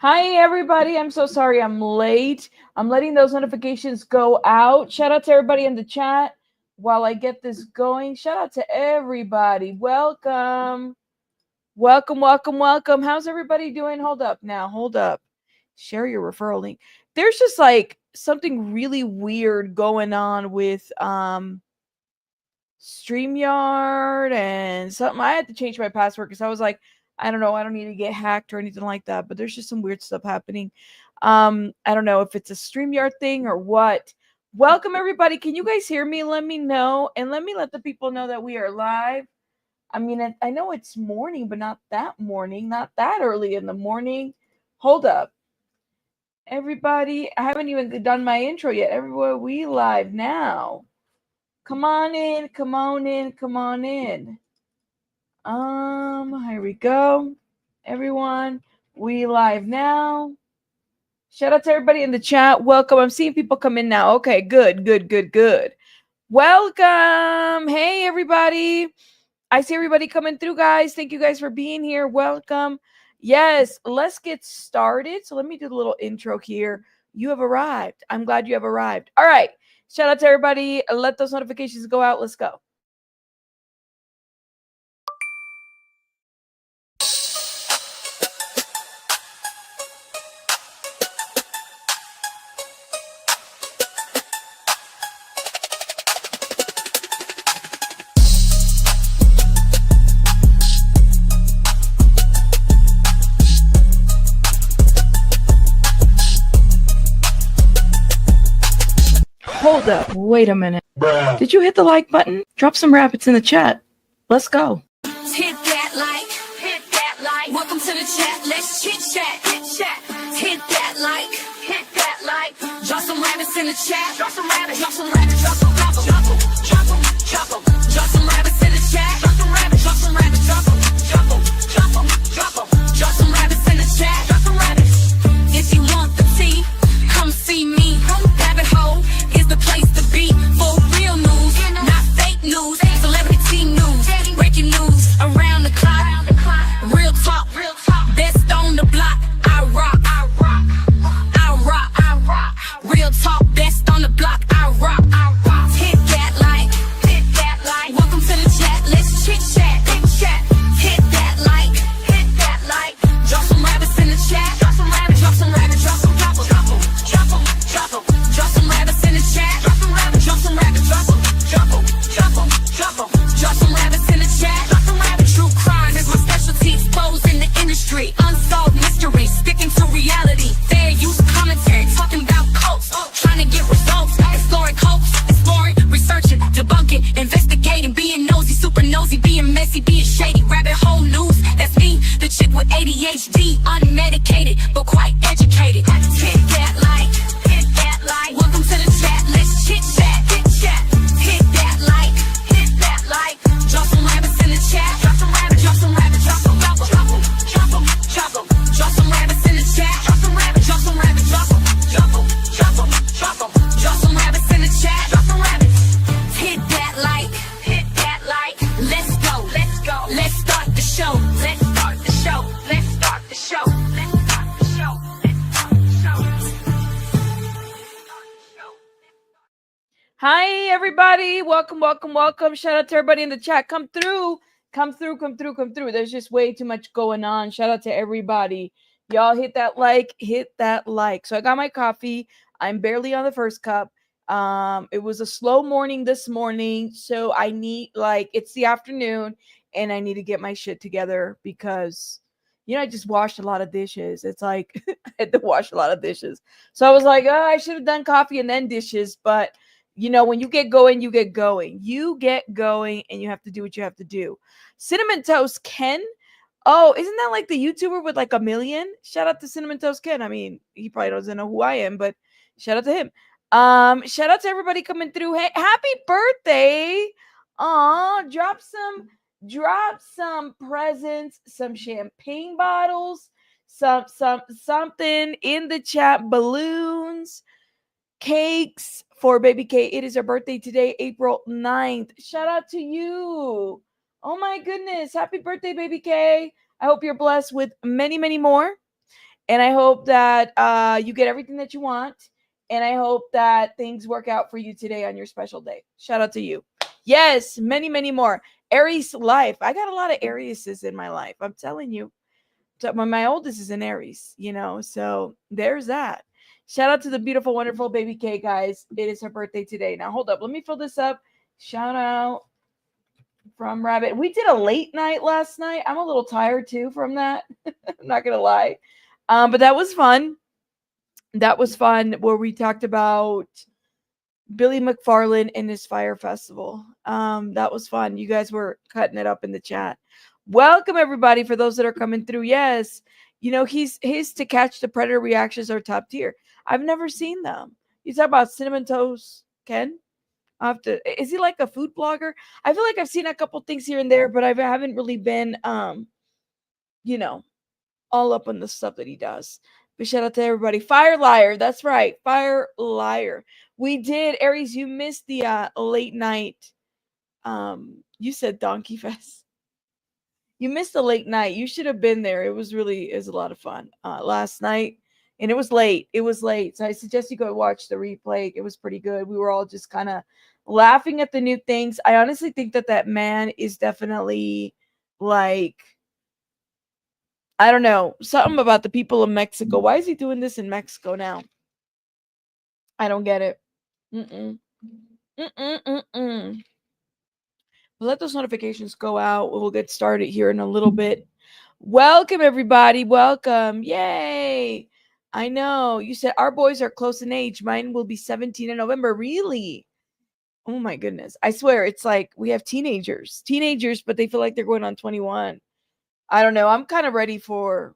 Hi, everybody. I'm so sorry I'm late. I'm letting those notifications go out. Shout out to everybody in the chat while I get this going. Shout out to everybody. Welcome. Welcome, welcome, welcome. How's everybody doing? Hold up now. Hold up. Share your referral link. There's just like something really weird going on with StreamYard and something. I had to change my password because I was like, I don't know, I don't need to get hacked or anything like that, but there's just some weird stuff happening. I don't know if it's a StreamYard thing or what. Welcome everybody. Can you guys hear me? Let me know, and let me let the people know that we are live. I mean, I know it's morning, but not that morning, not that early in the morning. Hold up. Everybody, I haven't even done my intro yet. Everywhere we live now. Come on in, come on in, come on in. Here we go. Everyone, we live now. Shout out to everybody in the chat. Welcome. I'm seeing people come in now. Okay, good, good, good, good. Welcome. Hey, everybody. I see everybody coming through, guys. Thank you guys for being here. Welcome. Yes, let's get started. So let me do the little intro here. You have arrived. I'm glad you have arrived. All right. Shout out to everybody. Let those notifications go out. Let's go. Hold up. Wait a minute. Bruh. Did you hit the like button? Drop some rabbits in the chat. Let's go. Hit that like, hit that like. Welcome to the chat. Let's chit chat, hit chat. Hit that like, hit that like. Drop some rabbits in the chat. Drop some rabbits, drop some rabbits, drop some rabbits, drop them, drop them, drop them. Drop some rabbits in the chat. Drop some rabbits, drop some rabbits, drop them, drop them, drop them, drop them. Drop some rabbits in the chat. Drop some rabbits. If you want the tea, come see me. Rabbit hole is the place to be for real news, not fake news. Celebrity news, breaking news around the clock. Real talk, best on the block. I rock, I rock, I rock, I rock. Real talk, best on the block. I rock, I rock. Hit that like, hit that like. Welcome to the chat. Let's chit chat, chit chat. Hit that like, hit that like. Drop some rabbits in the chat. Drop some rabbits, drop some rabbits, drop some, drop them, drop them, drop them, drop them. Drop some rabbits in the chat. Drop some rabbits, drop some rabbits, drop them, drop them, drop them, drop them. Drop some rabbits in the chat. Drop some rabbits. True crime is my specialty. Exposed in the industry. Unsolved mysteries. Sticking to reality. Fair use commentary. Talking about cults. Trying to get results. Exploring hopes. Exploring, researching, debunking, investigating, being nosy, super nosy, being messy, being shady. Rabbit hole news. That's me, the chick with ADHD, unmedicated but quite educated. Hit that like, hit that like. Welcome to the chat. Let's chit chat, hit chat. Hit that like, hit that like. Drop some rabbits in the chat. Drop some rabbits, drop some rabbits, drop some, drop them, drop them, drop them, drop them. Drop some rabbits in the chat. Drop some rabbits, drop some rabbits, drop them, drop them, drop them, drop them. Drop some rabbits in the chat. Drop some rabbits. Hit that like, hit that like. Let's go, let's go. Let's start the show. Let's start the show. Let's start the show. Let's start the show. Let's start the show. Hi, everybody. Welcome, welcome, welcome. Shout out to everybody in the chat. Come through. Come through, come through, come through. There's just way too much going on. Shout out to everybody. Y'all hit that like, hit that like. So I got my coffee. I'm barely on the first cup. It was a slow morning this morning. So I need, like, it's the afternoon and I need to get my shit together because, you know, I just washed a lot of dishes. It's like, I had to wash a lot of dishes. So I was like, oh, I should have done coffee and then dishes. But you know, when you get going, you get going. You get going and you have to do what you have to do. Cinnamon Toast Ken. Oh, isn't that like the YouTuber with like 1 million? Shout out to Cinnamon Toast Ken. I mean, he probably doesn't know who I am, but shout out to him. Shout out to everybody coming through. Hey, happy birthday. Aw, drop some presents, some champagne bottles, something in the chat, balloons, cakes for baby K. It is her birthday today, April 9th. Shout out to you. Oh my goodness. Happy birthday, baby K. I hope you're blessed with many, many more. And I hope that you get everything that you want. And I hope that things work out for you today on your special day. Shout out to you. Yes, many, many more. Aries life. I got a lot of Aries's in my life. I'm telling you. So my oldest is an Aries, so there's that. Shout out to the beautiful, wonderful baby K, guys. It is her birthday today. Now, hold up. Let me fill this up. Shout out from Rabbit. We did a late night last night. I'm a little tired too from that. I'm not gonna lie. But that was fun. That was fun where we talked about Billy McFarland and his Fire Festival. That was fun. You guys were cutting it up in the chat. Welcome everybody for those that are coming through. Yes, his To Catch the Predator reactions are top tier. I've never seen them. You talk about Cinnamon Toast Ken? Is he like a food blogger? I feel like I've seen a couple things here and there, but I haven't really been you know, all up on the stuff that he does. But shout out to everybody. Fire Liar. That's right. Fire Liar. We did. Aries, you missed the late night. You said Donkey Fest. You missed the late night. You should have been there. It was a lot of fun last night. And it was late. It was late. So I suggest you go watch the replay. It was pretty good. We were all just kind of laughing at the new things. I honestly think that man is definitely like, I don't know, something about the people of Mexico. Why is he doing this in Mexico now? I don't get it. Let those notifications go out. We'll get started here in a little bit. Welcome, everybody. Welcome. Yay. I know. You said our boys are close in age. Mine will be 17 in November. Really? Oh, my goodness. I swear, it's like we have teenagers, but they feel like they're going on 21. I don't know. I'm kind of ready for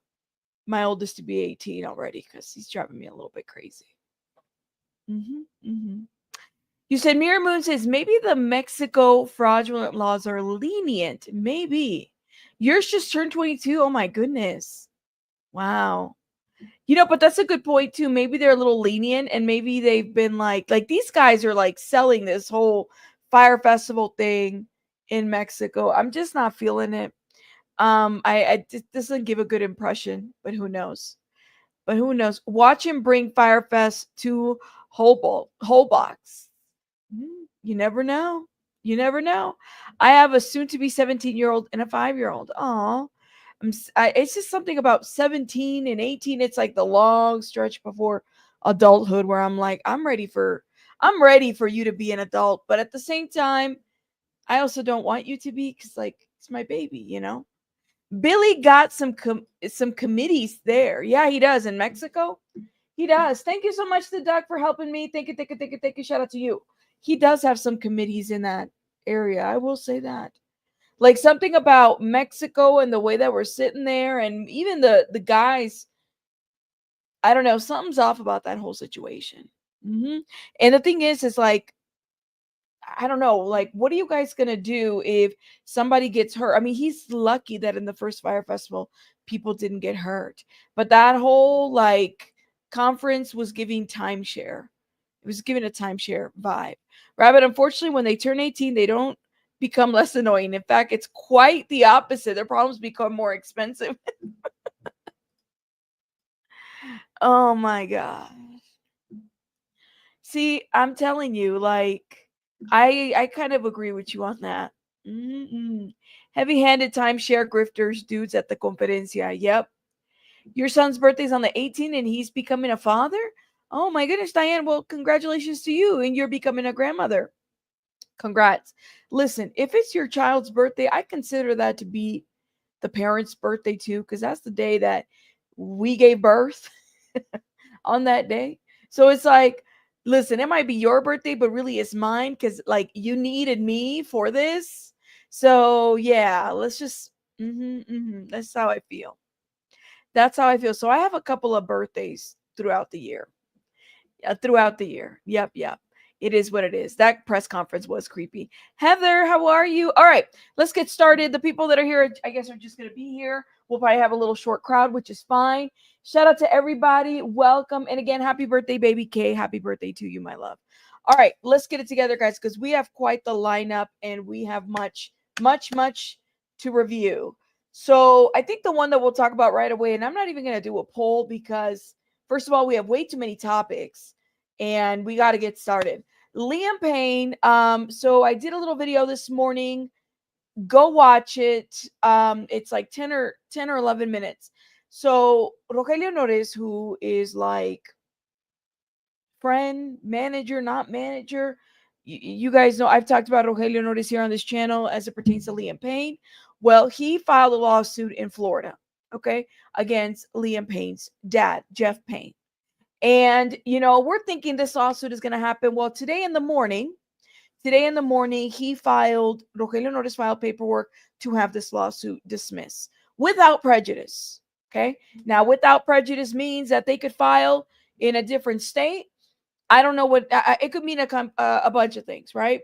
my oldest to be 18 already because he's driving me a little bit crazy. You said Mirror Moon says maybe the Mexico fraudulent laws are lenient. Maybe. Yours just turned 22. Oh my goodness. Wow. But that's a good point too. Maybe they're a little lenient and maybe they've been like these guys are like selling this whole Fire Festival thing in Mexico. I'm just not feeling it. This doesn't give a good impression, but who knows? Watch him bring Firefest to Holbox. You never know. You never know. I have a soon-to-be 17-year-old and a 5-year-old. Aw. It's just something about 17 and 18. It's like the long stretch before adulthood where I'm like, I'm ready for you to be an adult. But at the same time, I also don't want you to be because, like, it's my baby, Billy got some committees there. Yeah, he does in Mexico. He does. Thank you so much to Doug for helping me. Thank you. Shout out to you. He does have some committees in that area. I will say that. Like something about Mexico and the way that we're sitting there, and even the guys. I don't know. Something's off about that whole situation. And the thing is like, I don't know, like, what are you guys gonna do if somebody gets hurt? I mean, he's lucky that in the first Fire Festival, people didn't get hurt. But that whole like conference was giving timeshare. It was giving a timeshare vibe. Rabbit, unfortunately, when they turn 18, they don't become less annoying. In fact, it's quite the opposite. Their problems become more expensive. Oh my God. See, I'm telling you, like, I kind of agree with you on that. Heavy-handed timeshare grifters, dudes at the conferencia. Yep. Your son's birthday's on the 18th and he's becoming a father? Oh my goodness, Diane. Well, congratulations to you and you're becoming a grandmother. Congrats. Listen, if it's your child's birthday, I consider that to be the parent's birthday too, because that's the day that we gave birth on that day. So it's like, listen, it might be your birthday, but really it's mine because like you needed me for this. So yeah, let's just that's how I feel. That's how I feel. So I have a couple of birthdays throughout the year. Yep. It is what it is. That press conference was creepy. Heather, how are you? All right, let's get started. The people that are here, I guess, are just going to be here. We'll probably have a little short crowd, which is fine. Shout out to everybody. Welcome. And again, happy birthday, baby K. Happy birthday to you, my love. All right, let's get it together, guys, because we have quite the lineup and we have much to review. So I think the one that we'll talk about right away, and I'm not even going to do a poll because, first of all, we have way too many topics and we got to get started. Liam Payne. So I did a little video this morning. Go watch it. It's like 10 or 11 minutes. So Rogelio Nores, who is like friend, manager, not manager. You guys know I've talked about Rogelio Nores here on this channel as it pertains to Liam Payne. Well, he filed a lawsuit in Florida, okay, against Liam Payne's dad, Geoff Payne. And, we're thinking this lawsuit is going to happen. Well, today in the morning, Rogelio Nores filed paperwork to have this lawsuit dismissed without prejudice. Okay. Now, without prejudice means that they could file in a different state. I don't know what it could mean a bunch of things, right?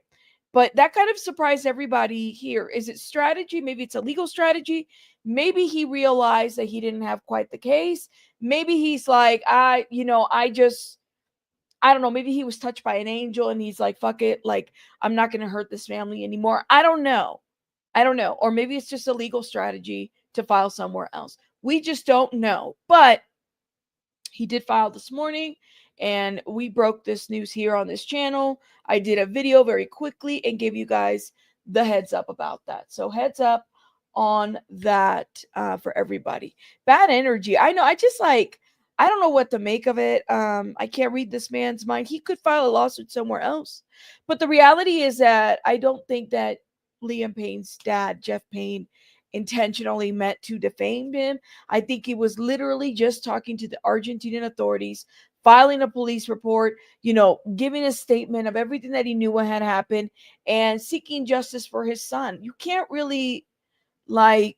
But that kind of surprised everybody here. Is it strategy? Maybe it's a legal strategy. Maybe he realized that he didn't have quite the case. Maybe he's like, I don't know. Maybe he was touched by an angel and he's like, fuck it. Like, I'm not going to hurt this family anymore. I don't know. Or maybe it's just a legal strategy to file somewhere else. We just don't know. But he did file this morning and we broke this news here on this channel. I did a video very quickly and gave you guys the heads up about that. So heads up on that for everybody. Bad energy. I know. I don't know what to make of it. I can't read this man's mind. He could file a lawsuit somewhere else. But the reality is that I don't think that Liam Payne's dad, Geoff Payne, intentionally meant to defame him. I think he was literally just talking to the Argentinian authorities, filing a police report, giving a statement of everything that he knew what had happened and seeking justice for his son. You can't really I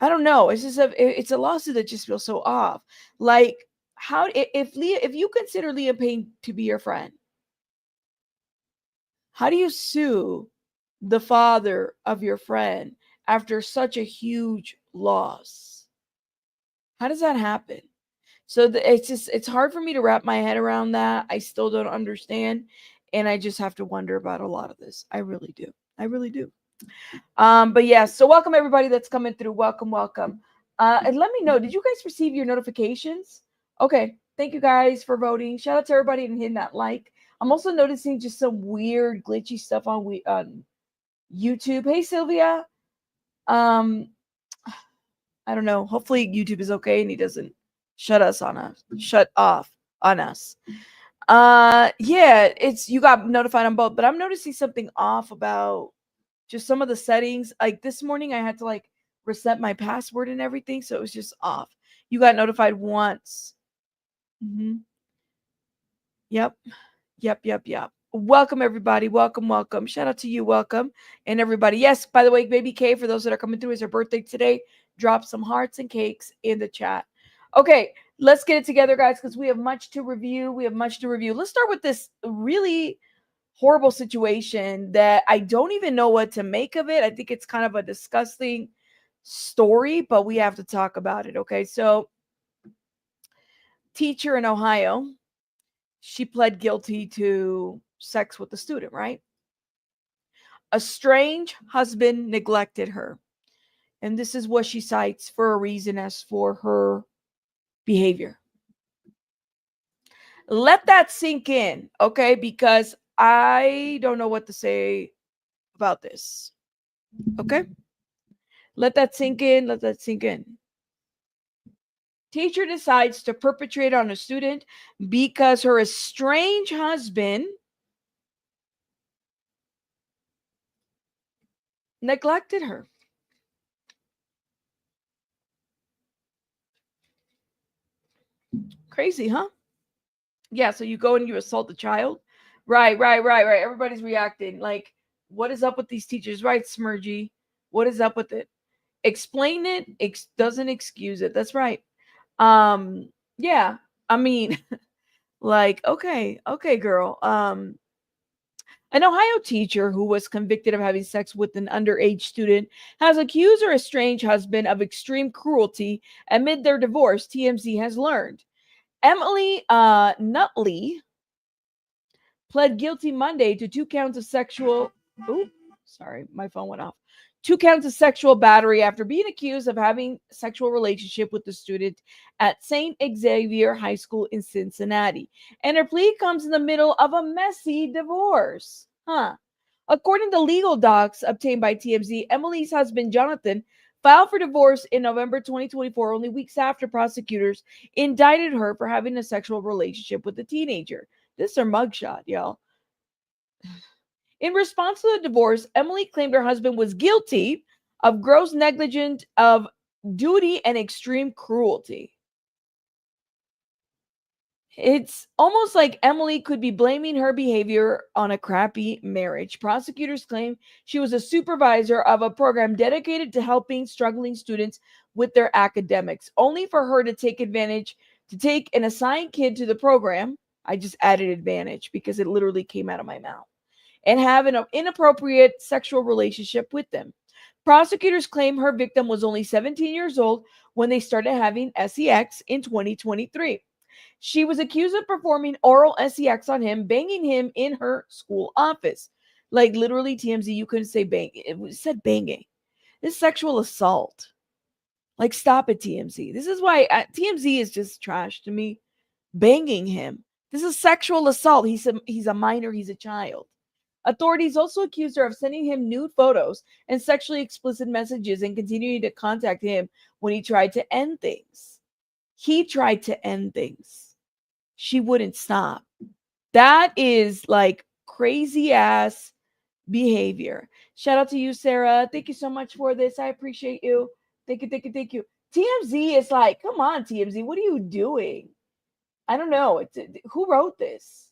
don't know. It's a lawsuit that just feels so off. Like, if you consider Liam Payne to be your friend, how do you sue the father of your friend after such a huge loss? How does that happen? So it's hard for me to wrap my head around that. I still don't understand, and I just have to wonder about a lot of this. I really do. I really do. But yeah, so welcome everybody that's coming through. Welcome. And let me know, did you guys receive your notifications? Okay, thank you guys for voting. Shout out to everybody and hitting that like. I'm also noticing just some weird glitchy stuff on YouTube. Hey Sylvia. I don't know. Hopefully YouTube is okay and he doesn't shut off on us. Yeah, you got notified on both, but I'm noticing something off about just some of the settings. Like this morning I had to reset my password and everything, so it was just off. You got notified once. Yep. Welcome everybody. Welcome. Shout out to you. Welcome. And everybody. Yes, by the way, baby K, for those that are coming through, is her birthday today. Drop some hearts and cakes in the chat. Okay, let's get it together, guys, because we have much to review. Let's start with this really horrible situation that I don't even know what to make of it. I think it's kind of a disgusting story, but we have to talk about it. Okay, so teacher in Ohio, she pled guilty to sex with the student, right? Estranged husband neglected her. And this is what she cites for a reason as for her behavior. Let that sink in, okay? Because I don't know what to say about this. Okay? Let that sink in. Teacher decides to perpetrate on a student because her estranged husband neglected her. Crazy, huh? Yeah, so you go and you assault the child. Right. Everybody's reacting. Like, what is up with these teachers? Right, Smurgy? What is up with it? Explain it. Doesn't excuse it. That's right. Yeah. I mean, okay, girl. An Ohio teacher who was convicted of having sex with an underage student has accused her estranged husband of extreme cruelty amid their divorce, TMZ has learned. Emily Nutley pled guilty Monday to 2 counts of sexual. Ooh, sorry, my phone went off. 2 counts of sexual battery after being accused of having sexual relationship with the student at St. Xavier High School in Cincinnati. And her plea comes in the middle of a messy divorce. According to legal docs obtained by TMZ, Emily's husband, Jonathan, filed for divorce in November 2024, only weeks after prosecutors indicted her for having a sexual relationship with a teenager. This is her mugshot, y'all. In response to the divorce, Emily claimed her husband was guilty of gross negligence of duty and extreme cruelty. It's almost like Emily could be blaming her behavior on a crappy marriage. Prosecutors claim she was a supervisor of a program dedicated to helping struggling students with their academics, only for her to take an assigned kid to the program. I just added advantage because it literally came out of my mouth, and have an inappropriate sexual relationship with them. Prosecutors claim her victim was only 17 years old when they started having sex in 2023. She was accused of performing oral sex on him, banging him in her school office. Like literally, TMZ, you couldn't say bang. It said banging. This is sexual assault. Like, stop it, TMZ. This is why TMZ is just trash to me. Banging him. This is sexual assault. He's a minor. He's a child. Authorities also accused her of sending him nude photos and sexually explicit messages and continuing to contact him when he tried to end things. He tried to end things. She wouldn't stop. That is like crazy ass behavior. Shout out to you, Sarah. Thank you so much for this. I appreciate you. Thank you, thank you, thank you. TMZ is like, come on, TMZ. What are you doing? I don't know. Who wrote this?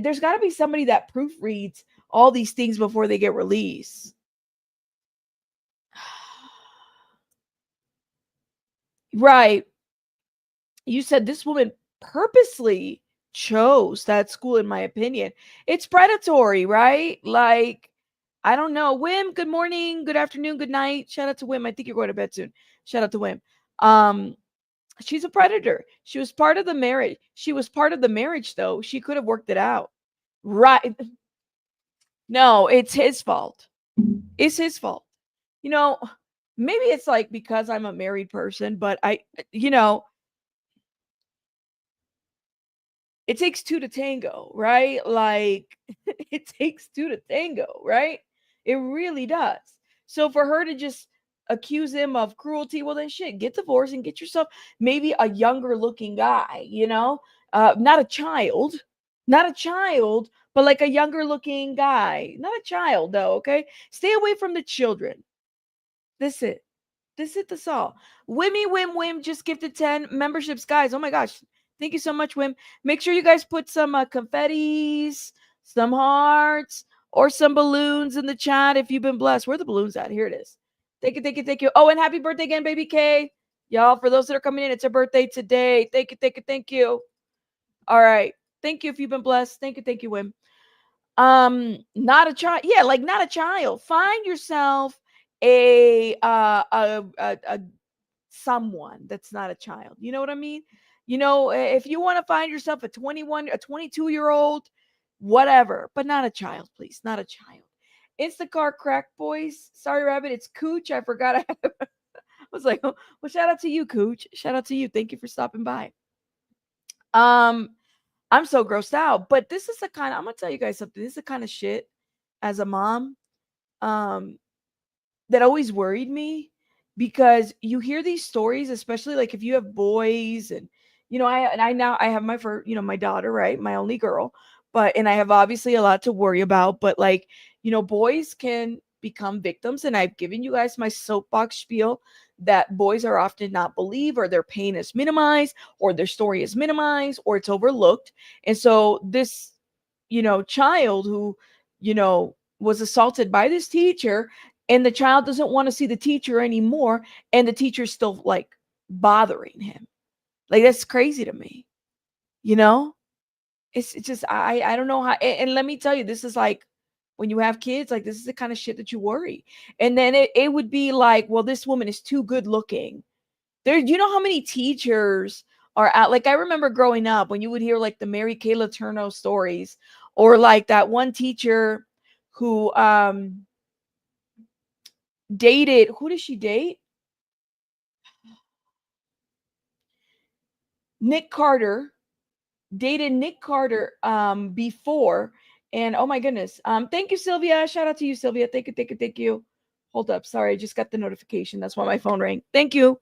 There's got to be somebody that proofreads all these things before they get released. Right. You said this woman purposely chose that school, in my opinion. It's predatory, right? Like, I don't know. Wim, good morning, good afternoon, good night. Shout out to Wim. I think you're going to bed soon. Shout out to Wim. She's a predator. She was part of the marriage. Though. She could have worked it out. Right. No, it's his fault. It's his fault. You know, maybe it's like because I'm a married person, but it takes two to tango, right? Like, it takes two to tango, right? It really does. So for her to just accuse him of cruelty, well, then shit, get divorced and get yourself maybe a younger looking guy, not a child, but like a younger looking guy, not a child though. Okay. Stay away from the children. That's it. That's all. Wim just gifted 10 memberships, guys. Oh my gosh. Thank you so much, Wim. Make sure you guys put some confettis, some hearts, or some balloons in the chat if you've been blessed. Where are the balloons at? Here it is. Thank you, thank you, thank you. Oh, and happy birthday again, baby K. Y'all, for those that are coming in, it's her birthday today. Thank you, thank you, thank you. All right. Thank you if you've been blessed. Thank you, Wim. Not a child. Yeah, like not a child. Find yourself a someone that's not a child. You know what I mean? If you want to find yourself a 21, a 22-year-old, whatever, but not a child, please. Not a child. Instacart crack boys. Sorry, Rabbit. It's Cooch. I forgot. I was like, oh, well, shout out to you, Cooch. Shout out to you. Thank you for stopping by. I'm so grossed out, but this is I'm gonna tell you guys something. This is the kind of shit as a mom, that always worried me, because you hear these stories, especially like if you have boys, and I have my daughter, right? My only girl, and I have obviously a lot to worry about, but like, boys can become victims, and I've given you guys my soapbox spiel that boys are often not believed, or their pain is minimized, or their story is minimized, or it's overlooked. And so this, child who, was assaulted by this teacher, and the child doesn't want to see the teacher anymore, and the teacher's still like bothering him. Like, that's crazy to me. It's just, I don't know how. And let me tell you, this is like, when you have kids, like, this is the kind of shit that you worry. And then it would be like, well, this woman is too good looking. You know how many teachers are out? Like, I remember growing up when you would hear like the Mary Kay Letourneau stories, or like that one teacher who dated, who did she date? Nick Carter. Dated Nick Carter before. And oh my goodness. Thank you, Sylvia. Shout out to you, Sylvia. Thank you, thank you, thank you. Hold up. Sorry, I just got the notification. That's why my phone rang. Thank you.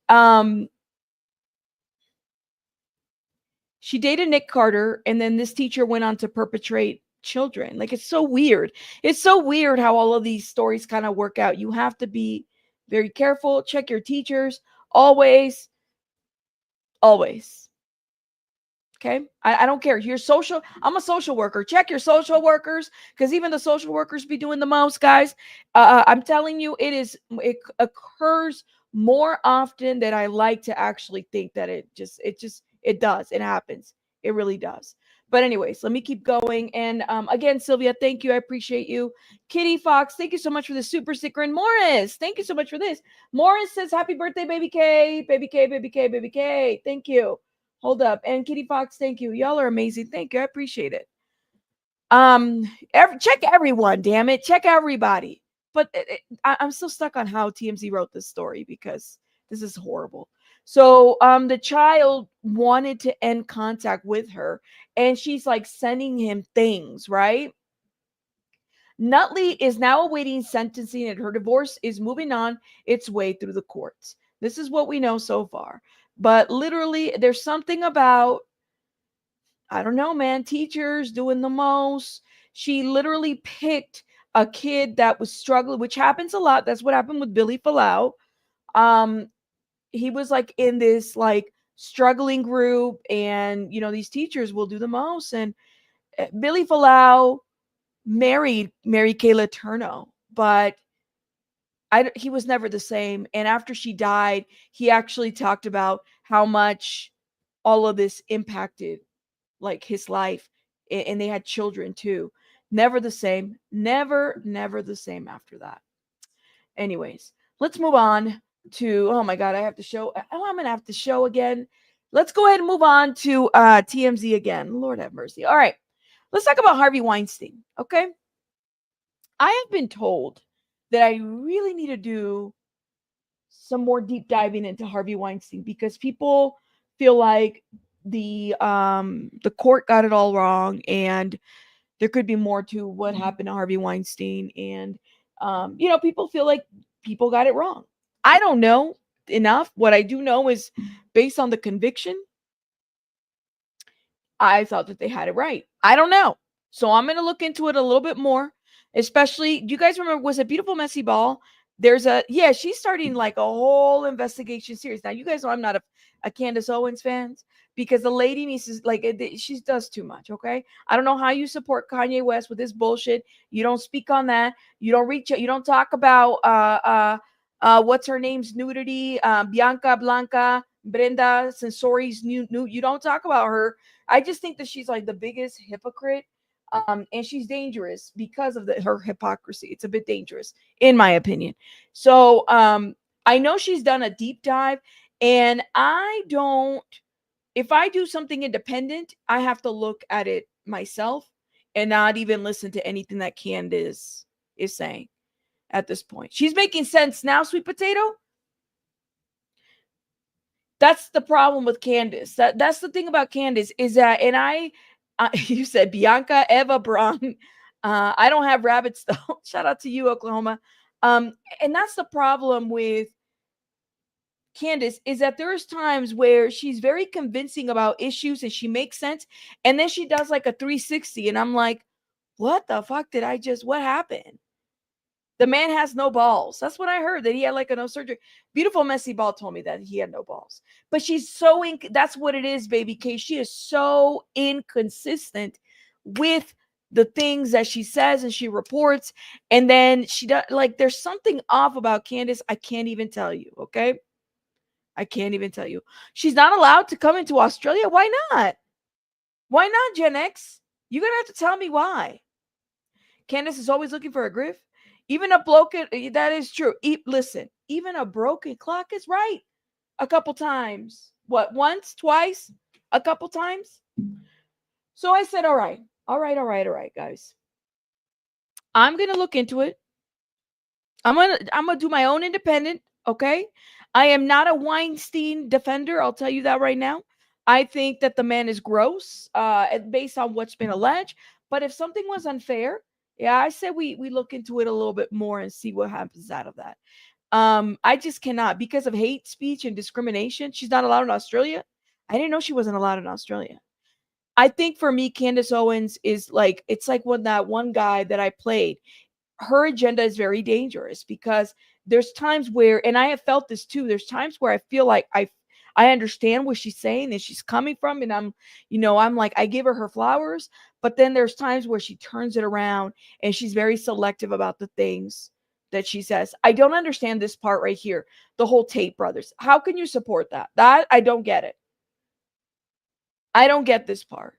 Um, she dated Nick Carter, and then this teacher went on to perpetrate children. Like, it's so weird. It's so weird how all of these stories kind of work out. You have to be very careful. Check your teachers always, always. Okay. I don't care. You're social. I'm a social worker. Check your social workers, because even the social workers be doing the most, guys. I'm telling you, it occurs more often than I like to actually think that it does. It happens. It really does. But anyways, let me keep going. And again, Sylvia, thank you. I appreciate you. Kitty Fox, thank you so much for the super sticker. And Morris, thank you so much for this. Morris says, happy birthday, baby K, baby K, baby K, baby K. Thank you. Hold up. And Kitty Fox, thank you. Y'all are amazing. Thank you. I appreciate it. Check everyone, damn it. Check everybody. But I'm still stuck on how TMZ wrote this story, because this is horrible. So the child wanted to end contact with her, and she's like sending him things, right? Nutley is now awaiting sentencing, and her divorce is moving on its way through the courts. This is what we know so far. But literally, there's something about, I don't know, man, teachers doing the most. She literally picked a kid that was struggling, which happens a lot. That's what happened with Billy Falau. Um, he was like in this like struggling group, and these teachers will do the most. And Billy Falau married Mary Kay Letourneau, but he was never the same. And after she died, he actually talked about how much all of this impacted like his life, and they had children too. Never the same. Never the same after that. Anyways, let's move on to, oh my god, I have to show. Oh, I'm gonna have to show again. Let's go ahead and move on to TMZ again. Lord have mercy. All right, let's talk about Harvey Weinstein. Okay, I have been told that I really need to do some more deep diving into Harvey Weinstein, because people feel like the court got it all wrong, and there could be more to what happened to Harvey Weinstein. And people feel like people got it wrong. I don't know enough. What I do know is, based on the conviction, I thought that they had it right. I don't know. So I'm going to look into it a little bit more. Especially, do you guys remember, was it Beautiful Messy Ball? She's starting like a whole investigation series. Now, you guys know I'm not a Candace Owens fan, because the lady needs to, like, she does too much, okay? I don't know how you support Kanye West with this bullshit. You don't speak on that. You don't reach out. You don't talk about what's her name's nudity, Bianca Blanca, Brenda Sensori's new. You don't talk about her. I just think that she's like the biggest hypocrite. And she's dangerous because of her hypocrisy. It's a bit dangerous, in my opinion. So I know she's done a deep dive, and if I do something independent, I have to look at it myself and not even listen to anything that Candace is saying at this point. She's making sense now, sweet potato. That's the problem with Candace. That's the thing about Candace, is that, and you said Bianca Eva Braun. I don't have rabbits though. Shout out to you, Oklahoma. And that's the problem with Candace, is that there's times where she's very convincing about issues and she makes sense, and then she does like a 360, and I'm like, what the fuck what happened? The man has no balls. That's what I heard, that he had like a no surgery. Beautiful Messy Ball told me that he had no balls. But she's that's what it is, baby K. She is so inconsistent with the things that she says and she reports. And then she does, like, there's something off about Candace. I can't even tell you, okay? I can't even tell you. She's not allowed to come into Australia. Why not? Why not, Gen X? You're going to have to tell me why. Candace is always looking for a griff. Even a broken, that is true. Listen, even a broken clock is right a couple times. What, once, twice, a couple times? So I said, all right, guys. I'm going to look into it. I'm gonna do my own independent. Okay, I am not a Weinstein defender. I'll tell you that right now. I think that the man is gross, based on what's been alleged. But if something was unfair, yeah, I said we look into it a little bit more and see what happens out of that. I just cannot, because of hate speech and discrimination. She's not allowed in Australia. I didn't know she wasn't allowed in Australia. I think for me, Candace Owens is like, it's like when that one guy that I played, her agenda is very dangerous, because there's times where, and I have felt this too, there's times where I feel like I understand what she's saying and she's coming from, and I'm like, I give her flowers, but then there's times where she turns it around and she's very selective about the things that she says. I don't understand this part right here, the whole Tate brothers. How can you support that? That I don't get it. I don't get this part.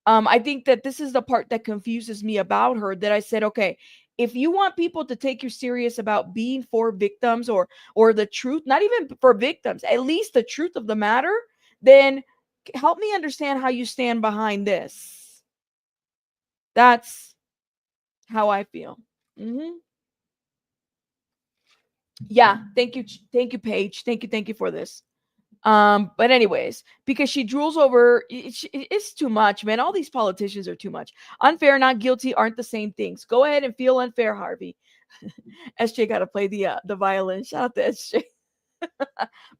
I think that this is the part that confuses me about her, that I said, okay, if you want people to take you serious about being for victims, or the truth, not even for victims, at least the truth of the matter, then help me understand how you stand behind this. That's how I feel. Hmm. Yeah, thank you, Paige. Thank you for this. But anyways, because she drools over, it's too much, man. All these politicians are too much. Unfair, not guilty aren't the same things. Go ahead and feel unfair, Harvey. SJ got to play the violin. Shout out to SJ.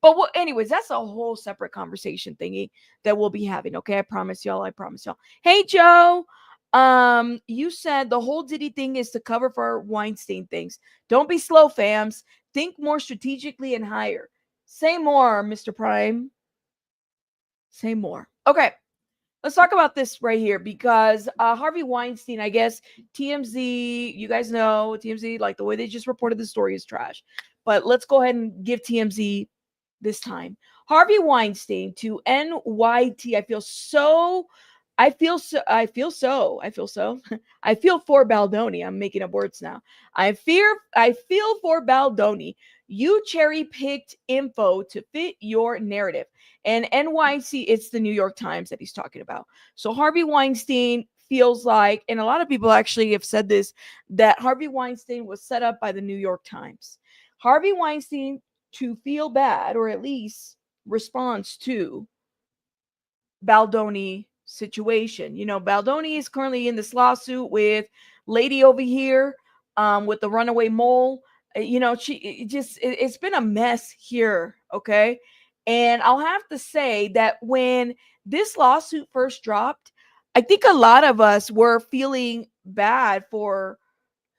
But anyways, that's a whole separate conversation thingy that we'll be having. Okay, I promise y'all. I promise y'all. Hey, Joe. You said the whole Diddy thing is to cover for Weinstein things. Don't be slow, fams. Think more strategically and higher. Say more, Mr. Prime. Say more. Okay, let's talk about this right here, because Harvey Weinstein, I guess TMZ, you guys know TMZ, like the way they just reported the story is trash. But let's go ahead and give TMZ this time. Harvey Weinstein to NYT. I feel for Baldoni. I'm making up words now. I feel for Baldoni. You cherry picked info to fit your narrative. And NYC, it's the New York Times that he's talking about. So Harvey Weinstein feels like, and a lot of people actually have said this, that Harvey Weinstein was set up by the New York Times. Harvey Weinstein to feel bad, or at least response to Baldoni situation. Baldoni is currently in this lawsuit with lady over here, with the runaway mole. It's been a mess here. Okay. And I'll have to say that when this lawsuit first dropped, I think a lot of us were feeling bad for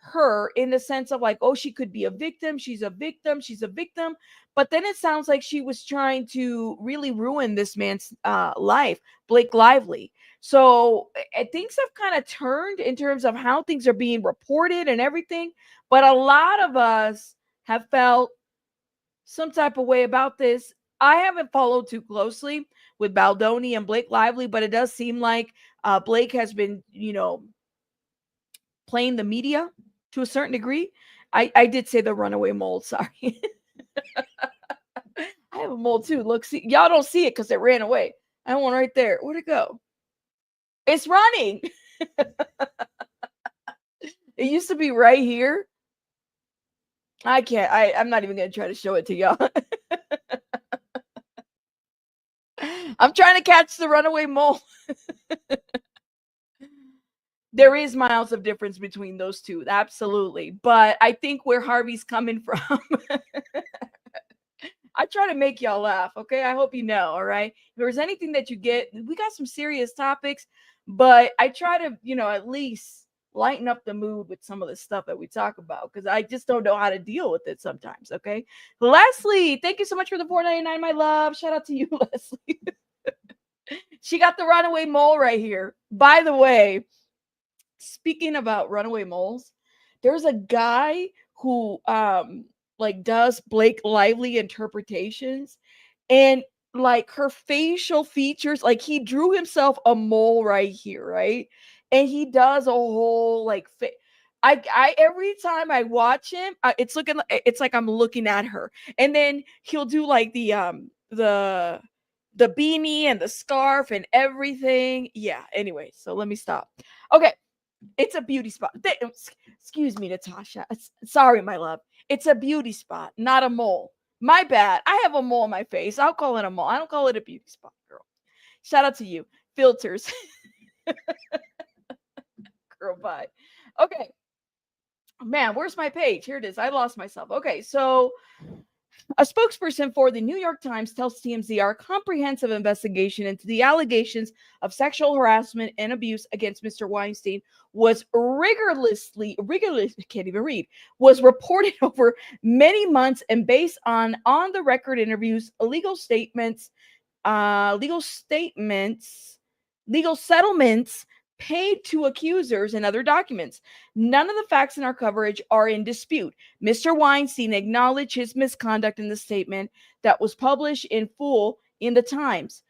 her, in the sense of like, oh, she could be a victim. She's a victim. She's a victim. But then it sounds like she was trying to really ruin this man's life, Blake Lively. So things have kind of turned in terms of how things are being reported and everything. But a lot of us have felt some type of way about this. I haven't followed too closely with Baldoni and Blake Lively, but it does seem like Blake has been, playing the media to a certain degree. I did say the runaway mole. Sorry. I have a mole too. Look, see, y'all don't see it because it ran away. I have one right there. Where'd it go? It's running. It used to be right here. I can't. I'm not even gonna try to show it to y'all. I'm trying to catch the runaway mole. There is miles of difference between those two, absolutely. But I think where Harvey's coming from, I try to make y'all laugh, okay? I hope you know, all right? If there's anything that you get, we got some serious topics, but I try to, at least lighten up the mood with some of the stuff that we talk about, because I just don't know how to deal with it sometimes, okay? Leslie, thank you so much for the $4.99, my love. Shout out to you, Leslie. She got the runaway mole right here. By the way, speaking about runaway moles, there's a guy who like does Blake Lively interpretations, and like her facial features, like he drew himself a mole right here, right? And he does a whole like I every time I watch him, it's like I'm looking at her. And then he'll do like the beanie and the scarf and everything. Yeah, anyway, so let me stop. Okay, it's a beauty spot. Excuse me, Natasha. Sorry, my love. It's a beauty spot, not a mole. My bad. I have a mole on my face. I'll call it a mole. I don't call it a beauty spot, girl. Shout out to you. Filters. Girl, bye. Okay. Man, where's my page? Here it is. I lost myself. Okay, so a spokesperson for the New York Times tells TMZ our comprehensive investigation into the allegations of sexual harassment and abuse against Mr. Weinstein was rigorously, can't even read, was reported over many months and based on the record interviews, legal statements, legal settlements paid to accusers and other documents. None of the facts in our coverage are in dispute. Mr. Weinstein acknowledged his misconduct in the statement that was published in full in the Times.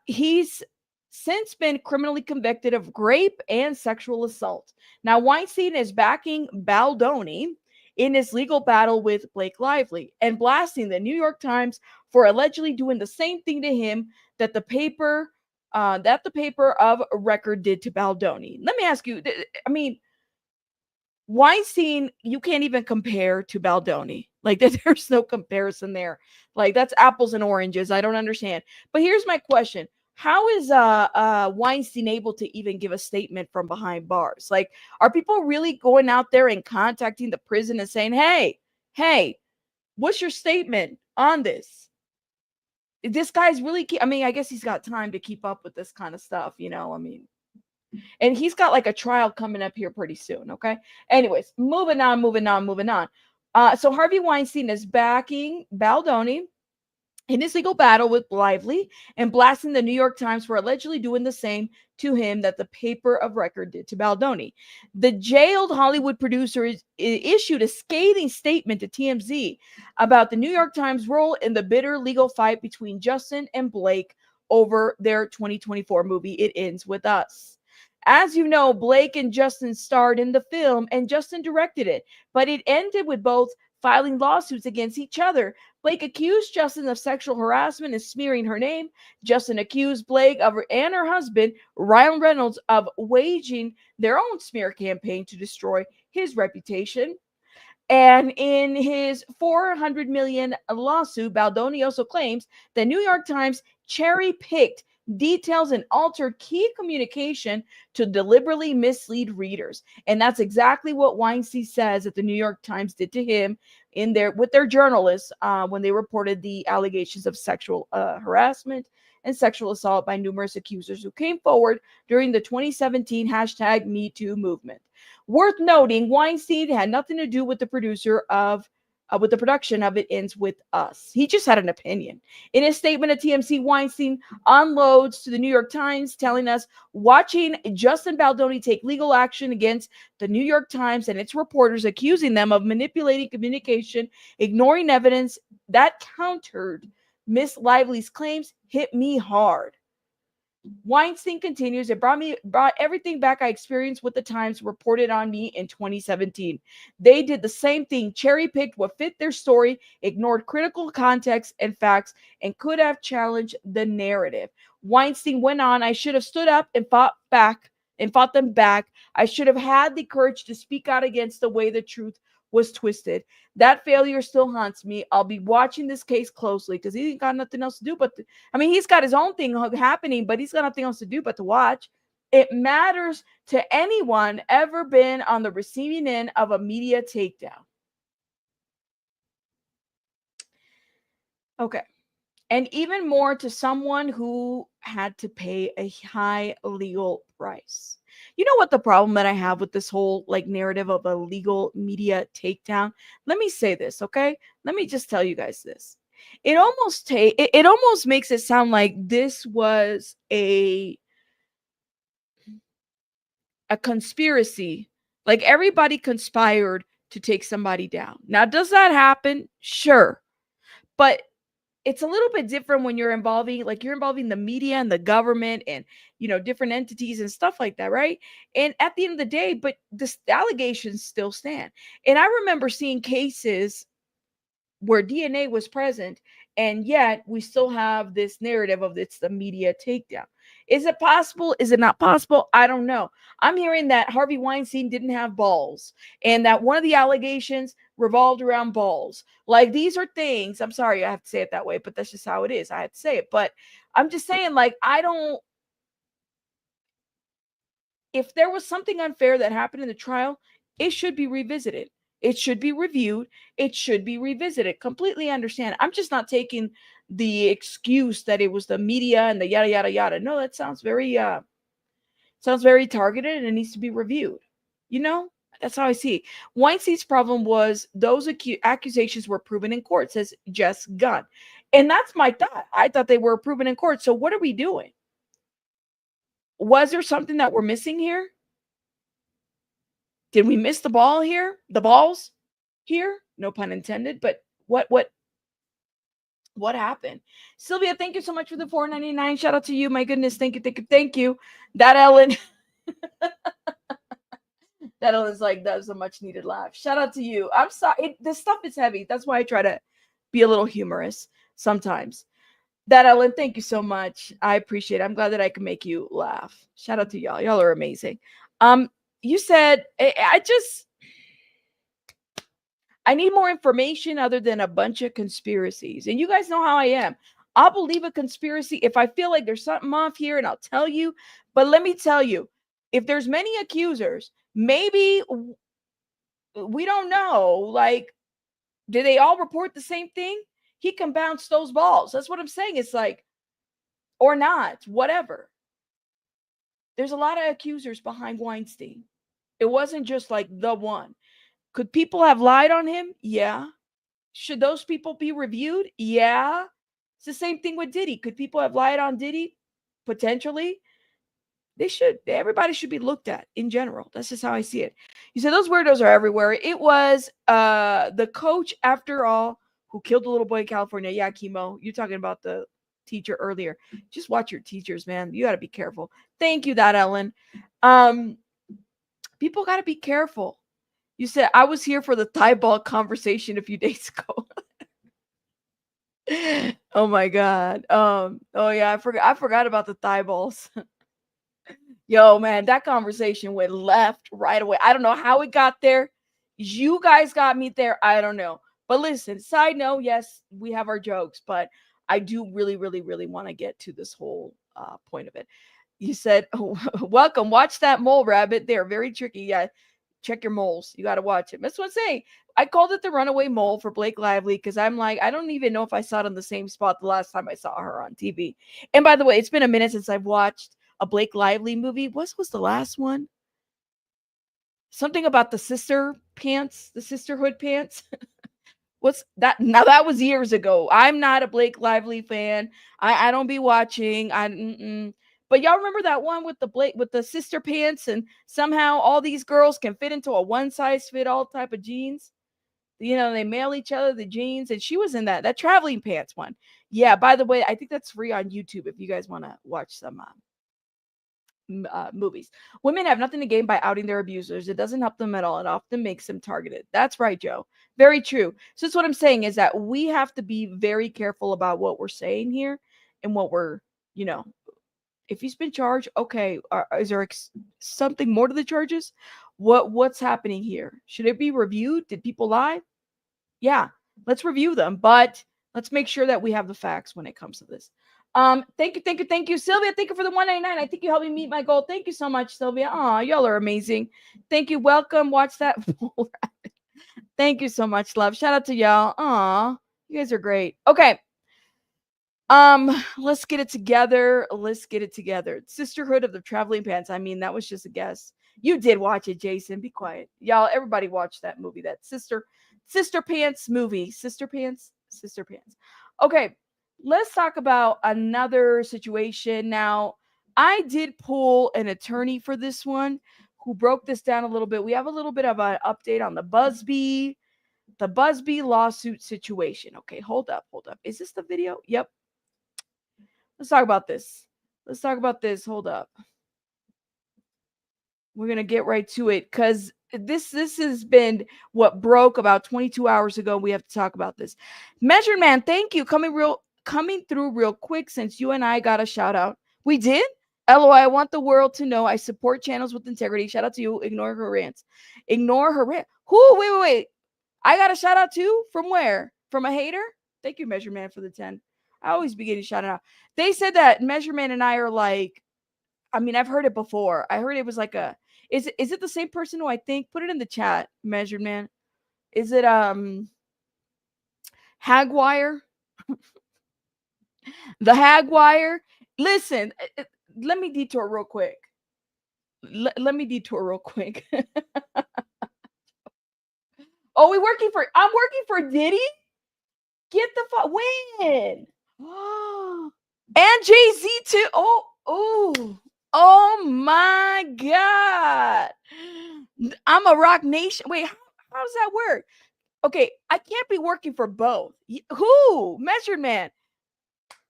He's since been criminally convicted of rape and sexual assault. Now, Weinstein is backing Baldoni in his legal battle with Blake Lively and blasting the New York Times for allegedly doing the same thing to him that the paper of record did to Baldoni. Let me ask you, I mean, Weinstein, you can't even compare to Baldoni. Like, there's no comparison there. Like, that's apples and oranges. I don't understand. But here's my question. How is Weinstein able to even give a statement from behind bars? Like, are people really going out there and contacting the prison and saying, hey, what's your statement on this? This guy's really, I mean, I guess he's got time to keep up with this kind of stuff, you know? I mean, and he's got like a trial coming up here pretty soon. Okay. Anyways, moving on. So Harvey Weinstein is backing Baldoni in his legal battle with Lively and blasting the New York Times for allegedly doing the same to him that the paper of record did to Baldoni. The jailed Hollywood producer issued a scathing statement to TMZ about the New York Times' role in the bitter legal fight between Justin and Blake over their 2024 movie, It Ends With Us. As you know, Blake and Justin starred in the film and Justin directed it, but it ended with both filing lawsuits against each other. Blake accused Justin of sexual harassment and smearing her name. Justin accused Blake and her husband, Ryan Reynolds, of waging their own smear campaign to destroy his reputation. And in his $400 million lawsuit, Baldoni also claims the New York Times cherry-picked details and altered key communication to deliberately mislead readers. And that's exactly what Weinstein says that the New York Times did to him with their journalists when they reported the allegations of sexual harassment and sexual assault by numerous accusers who came forward during the 2017 #MeToo movement. Worth noting, Weinstein had nothing to do with the production of It Ends With Us. He just had an opinion. In his statement at TMZ, Weinstein unloads to the New York Times, telling us watching Justin Baldoni take legal action against the New York Times and its reporters, accusing them of manipulating communication, ignoring evidence that countered Miss Lively's claims, hit me hard. Weinstein continues, it brought everything back I experienced with the Times reported on me in 2017. They did the same thing, cherry-picked what fit their story, ignored critical context and facts, and could have challenged the narrative. Weinstein went on, I should have stood up and fought them back. I should have had the courage to speak out against the way the truth was twisted. That failure still haunts me. I'll be watching this case closely because he ain't got nothing else to do he's got his own thing happening, but he's got nothing else to do but to watch. It matters to anyone ever been on the receiving end of a media takedown. Okay. And even more to someone who had to pay a high legal price. You know what the problem that I have with this whole narrative of a legal media takedown? Let me say this, okay? Let me just tell you guys this. It almost makes it sound like this was a conspiracy. Like everybody conspired to take somebody down. Now, does that happen? Sure. But it's a little bit different when you're involving the media and the government and different entities and stuff like that, right? And at the end of the day, but the allegations still stand. And I remember seeing cases where DNA was present, and yet we still have this narrative of it's the media takedown. Is it possible? Is it not possible? I don't know. I'm hearing that Harvey Weinstein didn't have balls, and that one of the allegations revolved around balls. Like, these are things, I'm sorry I have to say it that way, but that's just how it is. I have to say it. But I'm just saying, like, if there was something unfair that happened in the trial, it should be revisited. It should be reviewed. It should be revisited. Completely understand. I'm just not taking the excuse that it was the media and the yada yada yada. No, that sounds very targeted, and it needs to be reviewed. You know, that's how I see it. Weinstein's problem was those accusations were proven in court, says Jess Gunn. And that's my thought. I thought they were proven in court. So what are we doing? Was there something that we're missing here? Did we miss the ball here? The balls here? No pun intended. But what happened? Sylvia, thank you so much for the $4.99. Shout out to you. My goodness, thank you, thank you, thank you. That Ellen. That Ellen's like, that was a much needed laugh. Shout out to you. I'm sorry. This stuff is heavy. That's why I try to be a little humorous sometimes. That Ellen, thank you so much. I appreciate it. I'm glad that I can make you laugh. Shout out to y'all. Y'all are amazing. You said I need more information other than a bunch of conspiracies. And you guys know how I am. I'll believe a conspiracy if I feel like there's something off here, and I'll tell you. But let me tell you, if there's many accusers, maybe we don't know. Like, did they all report the same thing? He can bounce those balls. That's what I'm saying. It's like, or not, whatever. There's a lot of accusers behind Weinstein. It wasn't just like the one. Could people have lied on him? Yeah. Should those people be reviewed? Yeah. It's the same thing with Diddy. Could people have lied on Diddy? Potentially. They should. Everybody should be looked at in general. That's just how I see it. You said those weirdos are everywhere. It was the coach, after all, who killed the little boy in California. Yeah, Chemo. You're talking about the teacher earlier. Just watch your teachers, man. You got to be careful. Thank you, that Ellen. People got to be careful. You said I was here for the thigh ball conversation a few days ago. Oh my God. Oh yeah, I forgot about the thigh balls. Yo, man, that conversation went left right away. I don't know how it got there. You guys got me there. I don't know. But listen, side note, yes, we have our jokes, but I do really, really, really want to get to this whole point of it. You said, oh, welcome. Watch that mole rabbit. They're very tricky. Yeah, check your moles. You got to watch it. That's what I'm saying. I called it the runaway mole for Blake Lively because I'm like, I don't even know if I saw it on the same spot the last time I saw her on TV. And by the way, it's been a minute since I've watched a Blake Lively movie. What was the last one? Something about the sister pants, the sisterhood pants. What's that? Now that was years ago. I'm not a Blake Lively fan. I don't be watching. But y'all remember that one with the sister pants, and somehow all these girls can fit into a one size fit all type of jeans. You know, they mail each other the jeans, and she was in that traveling pants one. Yeah. By the way, I think that's free on YouTube if you guys want to watch some movies. Women have nothing to gain by outing their abusers. It doesn't help them at all. It often makes them targeted. That's right, Joe. Very true. So that's what I'm saying, is that we have to be very careful about what we're saying here and what we're, if he's been charged, okay, is there something more to the charges? What's happening here? Should it be reviewed? Did people lie? Yeah, let's review them, but let's make sure that we have the facts when it comes to this. Thank you, Sylvia. Thank you for the $1.99. I think you helped me meet my goal. Thank you so much, Sylvia. Aw, y'all are amazing. Thank you. Welcome. Watch that. Thank you so much, love. Shout out to y'all. Aw, you guys are great. Okay. Let's get it together. Sisterhood of the Traveling Pants. I mean, that was just a guess. You did watch it, Jason. Be quiet. Y'all, everybody watched that movie, that Sister Pants movie. Sister Pants. Okay. Let's talk about another situation. Now, I did pull an attorney for this one who broke this down a little bit. We have a little bit of an update on the Buzbee lawsuit situation. Okay, hold up. Is this the video? Yep. Let's talk about this. Hold up. We're going to get right to it because this has been what broke about 22 hours ago. We have to talk about this. Measured Man, thank you. Coming through real quick since you and I got a shout out. We did? LOI, I want the world to know I support channels with integrity. Shout out to you. Ignore her rants. Who? Wait. I got a shout out too. From where? From a hater? Thank you, Measure Man, for the 10. I always be getting shouted out. They said that Measure Man and I are like, I mean, I've heard it before. I heard it was like a, is it the same person who I think? Put it in the chat, Measured Man. Is it Hagwire? The Hagwire? Listen, let me detour real quick. Let me detour real quick. Oh, I'm working for Diddy? Get the fuck, when? And Jay-Z too. Oh my God. I'm a Rock Nation. Wait, how does that work? Okay, I can't be working for both. Who? Measured Man.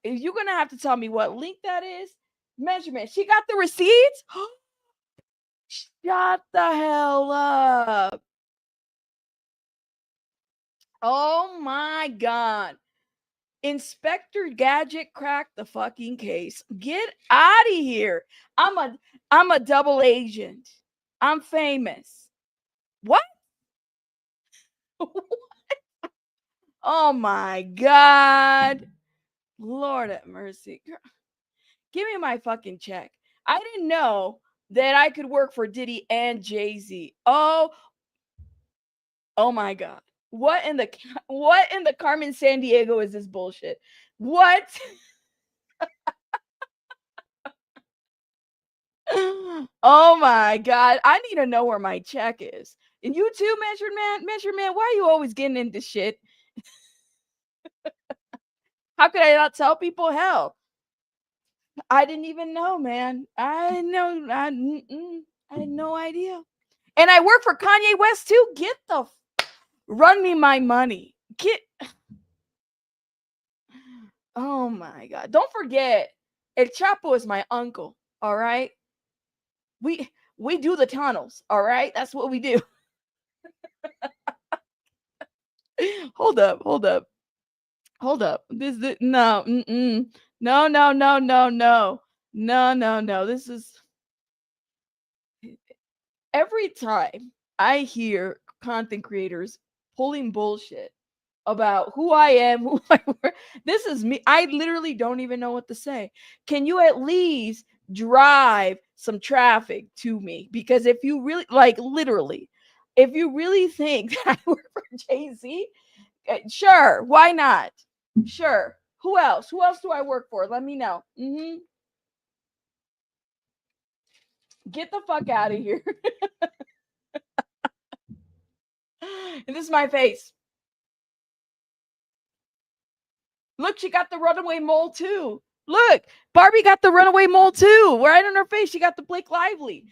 You're gonna have to tell me what link that is. Measurement. She got the receipts? Shut the hell up. Oh my God. Inspector Gadget cracked the fucking case. Get out of here. I'm a double agent. I'm famous. What? Oh my God. Lord have mercy. Give me my fucking check. I didn't know that I could work for Diddy and Jay-Z. Oh my God. What in the Carmen San Diego is this bullshit? What? Oh my God. I need to know where my check is. And you too, Measured Man, why are you always getting into shit? How could I not tell people? Hell, I didn't even know, man. I had no idea. And I work for Kanye West too. Get the run me my money. Oh my God. Don't forget, El Chapo is my uncle. All right. We do the tunnels. All right. That's what we do. Hold up. No. No. This is every time I hear content creators pulling bullshit about who I am, who I work. This is me. I literally don't even know what to say. Can you at least drive some traffic to me? Because if you really, like, literally, if you really think that I work for Jay-Z, sure, why not? Sure. Who else? Who else do I work for? Let me know. Get the fuck out of here. And this is my face. Look, she got the runaway mole too. Look, Barbie got the runaway mole too. Right on her face, she got the Blake Lively.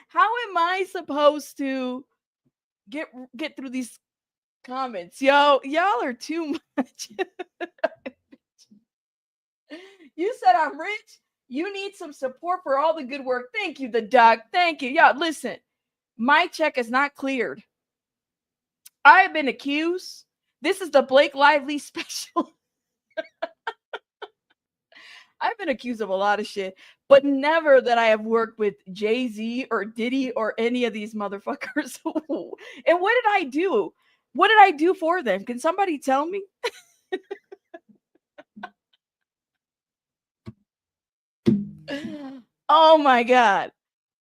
How am I supposed to get through these comments? Y'all are too much. You said I'm rich. You need some support for all the good work. Thank you, the duck. Thank you. Yeah, listen, my check is not cleared. I have been accused. This is the Blake Lively special. I've been accused of a lot of shit, but never that I have worked with Jay-Z or Diddy or any of these motherfuckers. And what did I do? What did I do for them? Can somebody tell me? Oh my God.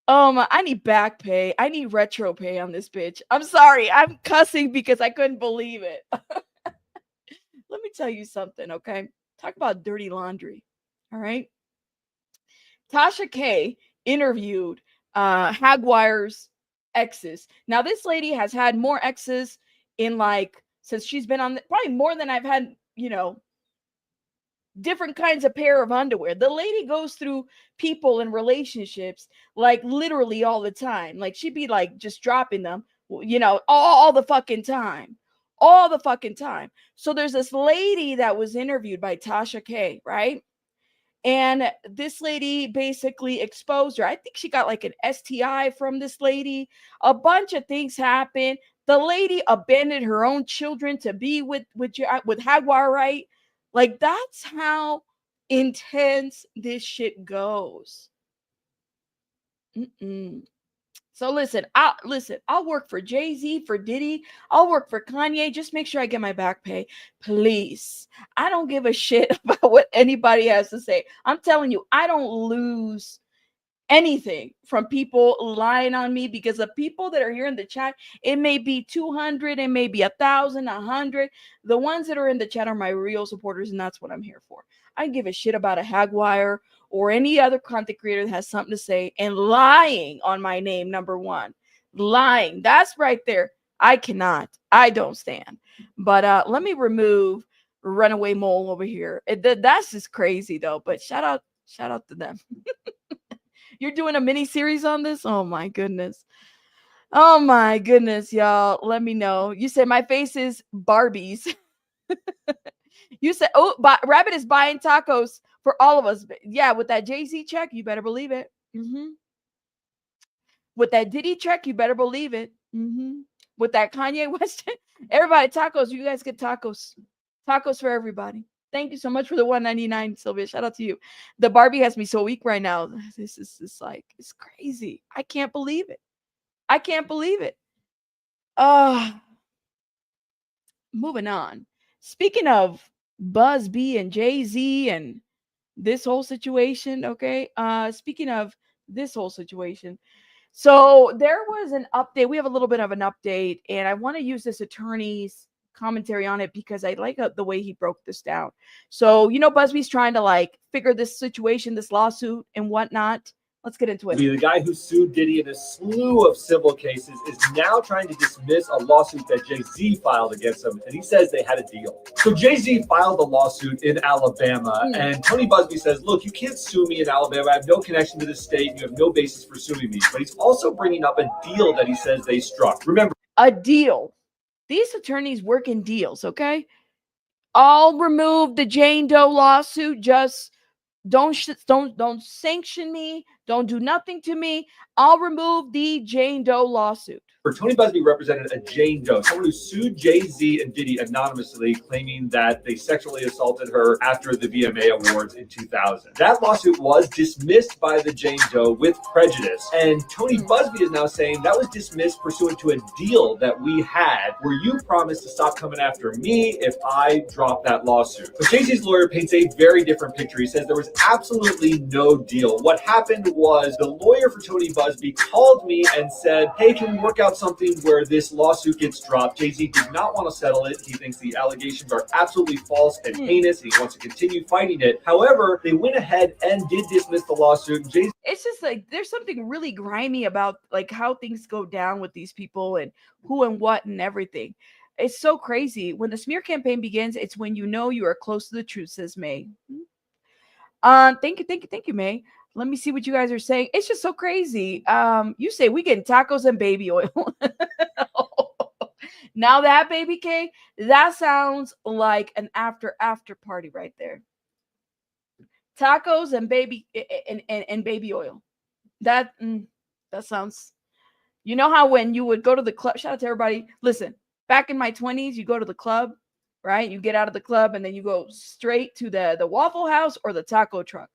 I need back pay. I need retro pay on this bitch. I'm sorry. I'm cussing because I couldn't believe it. Let me tell you something, okay? Talk about dirty laundry. All right. Tasha K interviewed Hagwire's exes. Now, this lady has had more exes in since she's been on probably more than I've had, different kinds of pair of underwear. The lady goes through people and relationships literally all the time. She'd be just dropping them, all the fucking time. All the fucking time. So there's this lady that was interviewed by Tasha K, right? And this lady basically exposed her. I think she got an STI from this lady. A bunch of things happened. The lady abandoned her own children to be with Hagwire, right? That's how intense this shit goes. So listen, I'll work for Jay-Z, for Diddy, I'll work for Kanye. Just make sure I get my back pay. Please. I don't give a shit about what anybody has to say. I'm telling you, I don't lose anything from people lying on me, because the people that are here in the chat, it may be 200, it may be 1,000, 100. The ones that are in the chat are my real supporters, and that's what I'm here for. I give a shit about a Hagwire or any other content creator that has something to say and lying on my name. Number one, lying. That's right there. I don't stand. But let me remove Runaway Mole over here. That's just crazy though. But shout out to them. You're doing a mini series on this? Oh my goodness. Oh my goodness, y'all. Let me know. You said my face is Barbie's. You said, oh, Rabbit is buying tacos for all of us. Yeah, with that Jay-Z check, you better believe it. With that Diddy check, you better believe it. With that Kanye West, everybody, tacos. You guys get tacos. Tacos for everybody. Thank you so much for the $1.99, Sylvia. Shout out to you. The Barbie has me so weak right now. This is just like, it's crazy. I can't believe it. I can't believe it. Moving on. Speaking of Buzbee and Jay-Z and this whole situation, okay? Speaking of this whole situation, so there was an update. We have a little bit of an update, and I want to use this attorney's commentary on it because I like the way he broke this down. So, Busby's trying to like figure this situation, this lawsuit and whatnot. Let's get into it. The guy who sued Diddy in a slew of civil cases is now trying to dismiss a lawsuit that Jay-Z filed against him, and he says they had a deal. So Jay-Z filed a lawsuit in Alabama, and Tony Buzbee says, look, you can't sue me in Alabama. I have no connection to the state. You have no basis for suing me. But he's also bringing up a deal that he says they struck. Remember, a deal. These attorneys work in deals, okay? I'll remove the Jane Doe lawsuit. Just don't sanction me. Don't do nothing to me. I'll remove the Jane Doe lawsuit. Tony Busby represented a Jane Doe, someone who sued Jay-Z and Diddy anonymously, claiming that they sexually assaulted her after the VMA Awards in 2000. That lawsuit was dismissed by the Jane Doe with prejudice, and Tony Busby is now saying that was dismissed pursuant to a deal that we had where you promised to stop coming after me if I drop that lawsuit. But Jay-Z's lawyer paints a very different picture. He says there was absolutely no deal. What happened was the lawyer for Tony Busby called me and said, hey, can we work out something where this lawsuit gets dropped? Jay-Z did not want to settle it. He thinks the allegations are absolutely false and heinous, and he wants to continue fighting it. However, they went ahead and did dismiss the lawsuit. Jay-Z, it's just like there's something really grimy about like how things go down with these people and who and what and everything. It's so crazy. When the smear campaign begins, it's when you know you are close to the truth, says May. Thank you, May. Let me see what you guys are saying. It's just so crazy. You say we getting tacos and baby oil. Now that, baby K, that sounds like an after party right there. Tacos and baby and baby oil. That sounds. You know how when you would go to the club? Shout out to everybody. Listen, back in my 20s, you go to the club, right? You get out of the club and then you go straight to the Waffle House or the taco truck.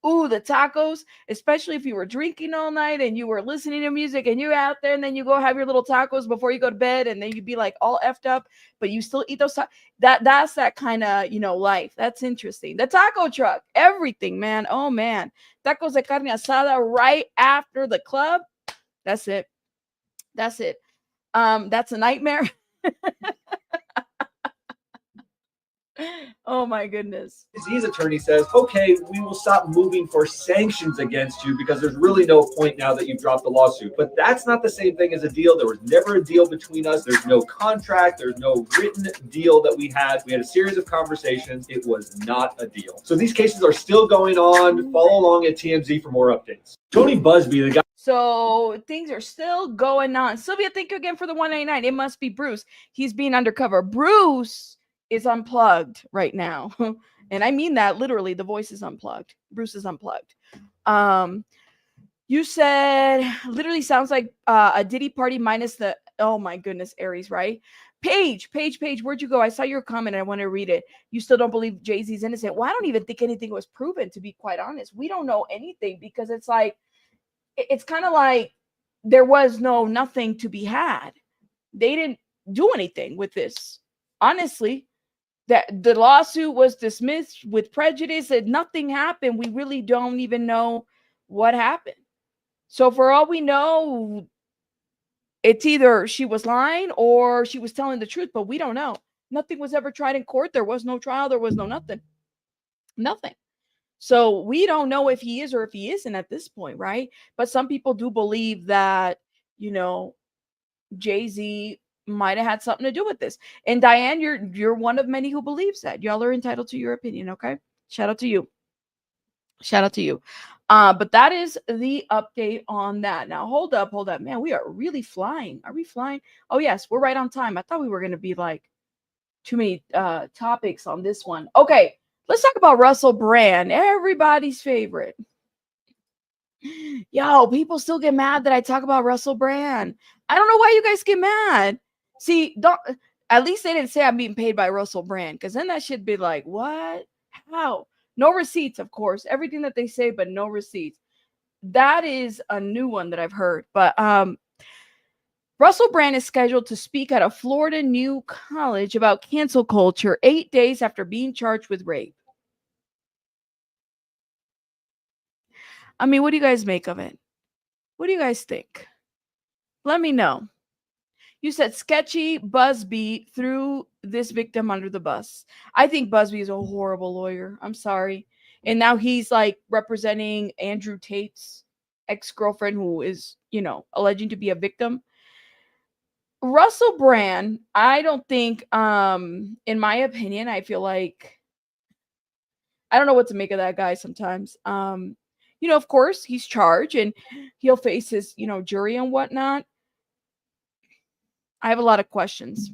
Ooh, the tacos, especially if you were drinking all night and you were listening to music and you're out there and then you go have your little tacos before you go to bed and then you'd be like all effed up, but you still eat those. That's that kind of, life. That's interesting. The taco truck, everything, man. Oh, man. Tacos de carne asada right after the club. That's it. That's a nightmare. Oh my goodness. His attorney says, okay, we will stop moving for sanctions against you because there's really no point now that you've dropped the lawsuit. But that's not the same thing as a deal. There was never a deal between us. There's no contract. There's no written deal that we had. We had a series of conversations. It was not a deal. So these cases are still going on. Follow along at TMZ for more updates. Tony Buzby, the guy. So things are still going on. Sylvia, thank you again for the $1.99. It must be Bruce. He's being undercover. Bruce is unplugged right now. And I mean that literally. The voice is unplugged. Bruce is unplugged. You said literally sounds like a Diddy party minus the, oh my goodness, Aries, right? Paige, where'd you go? I saw your comment and I want to read it. You still don't believe Jay-Z's innocent? Well, I don't even think anything was proven, to be quite honest. We don't know anything because it's like, it's kind of like there was nothing to be had. They didn't do anything with this. Honestly, that the lawsuit was dismissed with prejudice and nothing happened. We really don't even know what happened. So for all we know, it's either she was lying or she was telling the truth, but we don't know. Nothing was ever tried in court. There was no trial. There was no nothing. Nothing. So we don't know if he is or if he isn't at this point, right? But some people do believe that, you know, Jay-Z might have had something to do with this. And Diane, you're one of many who believes that. Y'all are entitled to your opinion, okay? Shout out to you. Shout out to you. But that is the update on that. Now, hold up. Man, we are really flying. Are we flying? Oh, yes, we're right on time. I thought we were going to be like too many topics on this one. Okay, let's talk about Russell Brand, everybody's favorite. Yo, people still get mad that I talk about Russell Brand. I don't know why you guys get mad. See, don't at least they didn't say I'm being paid by Russell Brand, because then that should be like, what? How? No receipts, of course. Everything that they say, but no receipts. That is a new one that I've heard. But Russell Brand is scheduled to speak at a Florida New College about cancel culture 8 days after being charged with rape. I mean, what do you guys make of it? What do you guys think? Let me know. You said sketchy Buzbee threw this victim under the bus. I think Busby is a horrible lawyer. I'm sorry. And now he's like representing Andrew Tate's ex-girlfriend who is, alleging to be a victim. Russell Brand, I don't think, in my opinion, I feel like I don't know what to make of that guy sometimes. Of course, he's charged and he'll face his, jury and whatnot. I have a lot of questions.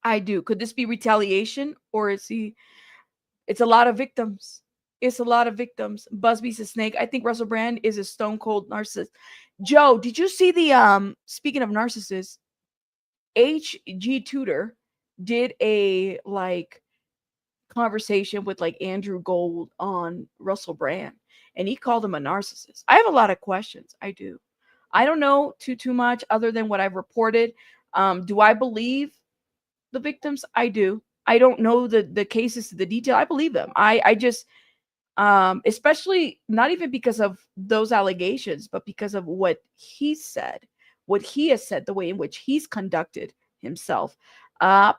I do. Could this be retaliation or is he? It's a lot of victims. It's a lot of victims. Busby's a snake. I think Russell Brand is a stone cold narcissist. Joe, did you see the speaking of narcissists, HG Tudor did a conversation with Andrew Gold on Russell Brand, and he called him a narcissist. I have a lot of questions. I do. I don't know too much other than what I've reported. Do I believe the victims? I do. I don't know the cases to the detail. I believe them. I just especially not even because of those allegations, but because of what he said, what he has said, the way in which he's conducted himself.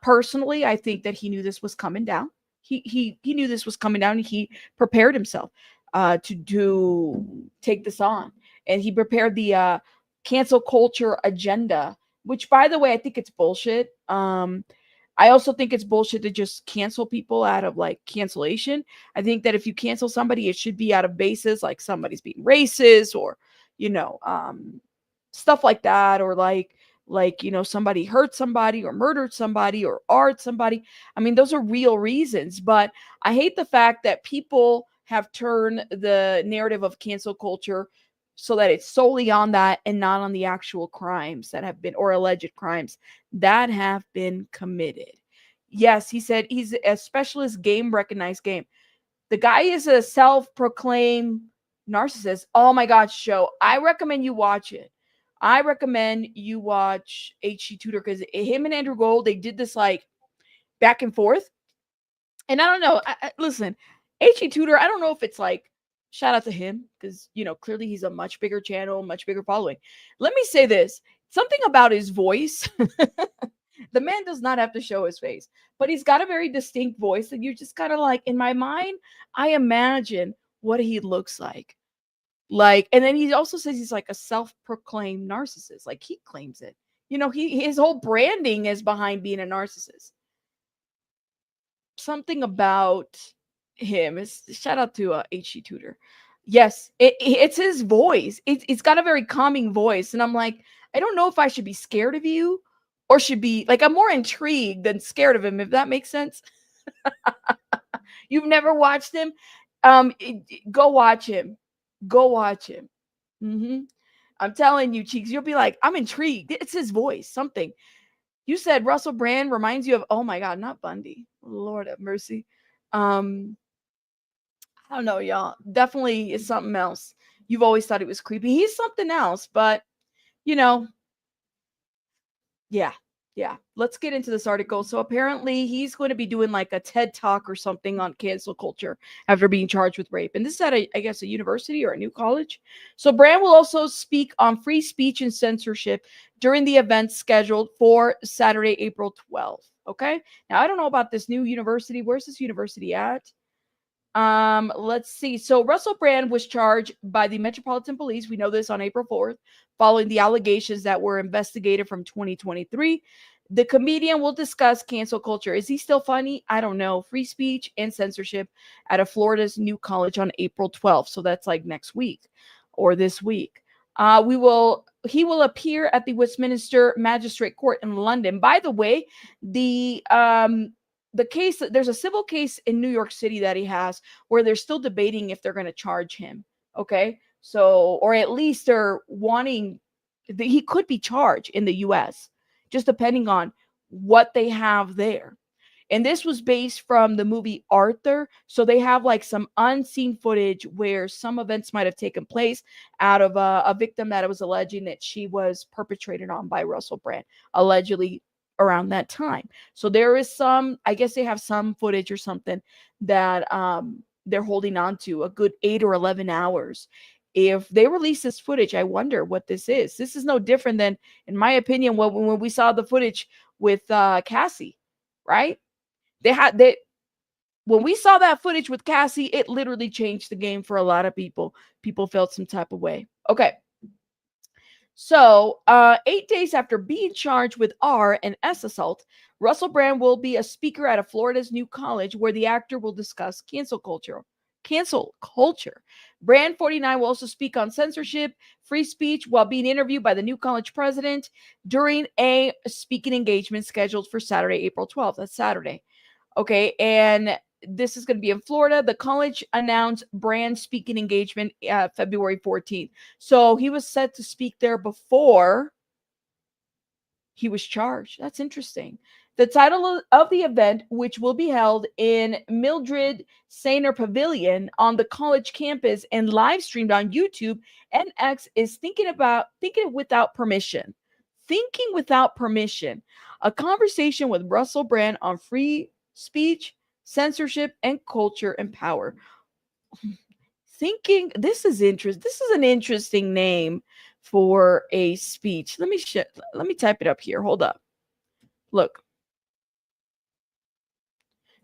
Personally, I think that he knew this was coming down. He knew this was coming down, and he prepared himself to take this on, and he prepared the cancel culture agenda, which, by the way, I think it's bullshit. I also think it's bullshit to just cancel people out of cancellation. I think that if you cancel somebody, it should be out of basis, like somebody's being racist or, stuff like that, or somebody hurt somebody or murdered somebody or art somebody. I mean, those are real reasons, but I hate the fact that people have turned the narrative of cancel culture so that it's solely on that and not on the actual crimes that have been, or alleged crimes that have been committed. Yes, he said he's a specialist game, recognized game. The guy is a self-proclaimed narcissist. Oh my God, show. I recommend you watch it. I recommend you watch H.G. Tudor, because him and Andrew Gold, they did this back and forth. And I don't know. Listen, H.G. Tudor, I don't know if it's shout out to him, because clearly he's a much bigger channel, much bigger following. Let me say this, something about his voice. The man does not have to show his face, but he's got a very distinct voice that you just kind of in my mind, I imagine what he looks like. And then he also says he's a self-proclaimed narcissist. He claims it. His whole branding is behind being a narcissist. Something about him is, shout out to H.G. Tudor. Yes, it's his voice. It's got a very calming voice, and I'm I don't know if I should be scared of you or should be I'm more intrigued than scared of him, if that makes sense. You've never watched him? Go watch him. Go watch him. I'm telling you, Cheeks, you'll be I'm intrigued. It's his voice, something. You said Russell Brand reminds you of, oh my God, not Bundy. Lord have mercy. I don't know, y'all. Definitely is something else. You've always thought it was creepy. He's something else, but you know, yeah. Yeah. Let's get into this article. So apparently he's going to be doing like a TED talk or something on cancel culture after being charged with rape. And this is at I guess a university or a new college. So Brand will also speak on free speech and censorship during the event scheduled for Saturday, April 12th. Okay. Now I don't know about this new university. Where's this university at? Let's see. So Russell Brand was charged by the Metropolitan Police. We know this on April 4th, following the allegations that were investigated from 2023. The comedian will discuss cancel culture. Is he still funny? I don't know. Free speech and censorship at a Florida's new college on April 12th. So that's like next week or this week. He will appear at the Westminster Magistrate Court in London. By the way, the case, there's a civil case in New York City that he has where they're still debating if they're going to charge him. Okay. So, or at least they're wanting he could be charged in the US, just depending on what they have there. And this was based from the movie Arthur. So they have like some unseen footage where some events might have taken place out of a victim that was alleging that she was perpetrated on by Russell Brand, allegedly around that time. So there is some, I guess they have some footage or something that they're holding on to a good 8 or 11 hours. If they release this footage, I wonder what this is. This is no different than, in my opinion, when we saw the footage with Cassie, right? When we saw that footage with Cassie, it literally changed the game for a lot of people. People felt some type of way. Okay. So, 8 days after being charged with R and S assault, Russell Brand will be a speaker at a Florida's new college where the actor will discuss cancel culture. Cancel culture. Brand 49 will also speak on censorship, free speech while being interviewed by the new college president during a speaking engagement scheduled for Saturday, April 12th. That's Saturday. Okay, and this is going to be in Florida. The college announced Brand speaking engagement February 14th. So he was set to speak there before he was charged. That's interesting. The title of the event, which will be held in Mildred Sainer Pavilion on the college campus and live streamed on YouTube and X, is Thinking Without Permission. Thinking Without Permission. A conversation with Russell Brand on free speech, censorship, and culture and power. This is an interesting name for a speech. Let me type it up here. Hold up. Look.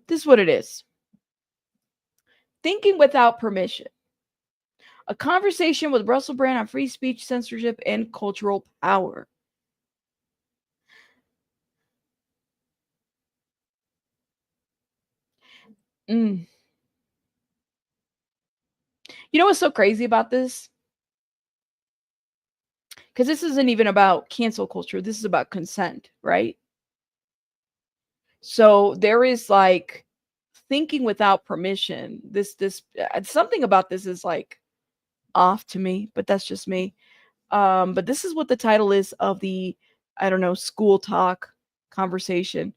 This is what it is. Thinking Without Permission. A conversation with Russell Brand on free speech, censorship, and cultural power. You know what's so crazy about this? Because this isn't even about cancel culture. This is about consent, right? So there is like thinking without permission. This something about this is like off to me, but that's just me. But this is what the title is of the, I don't know, school talk conversation.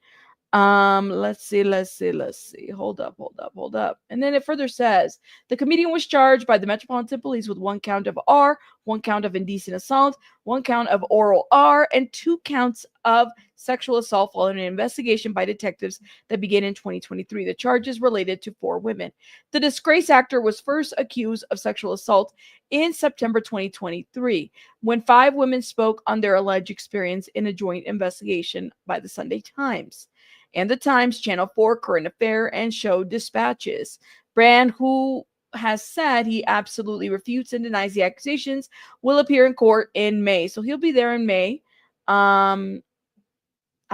Let's see. Hold up. And then it further says the comedian was charged by the Metropolitan Police with 1 count of R, 1 count of indecent assault, 1 count of oral R, and 2 counts of sexual assault following an investigation by detectives that began in 2023. The charges related to 4 women. The disgraced actor was first accused of sexual assault in September 2023 when 5 women spoke on their alleged experience in a joint investigation by the Sunday Times and the Times, Channel 4, Current Affair, and Show Dispatches. Brand, who has said he absolutely refutes and denies the accusations, will appear in court in May. So he'll be there in May. I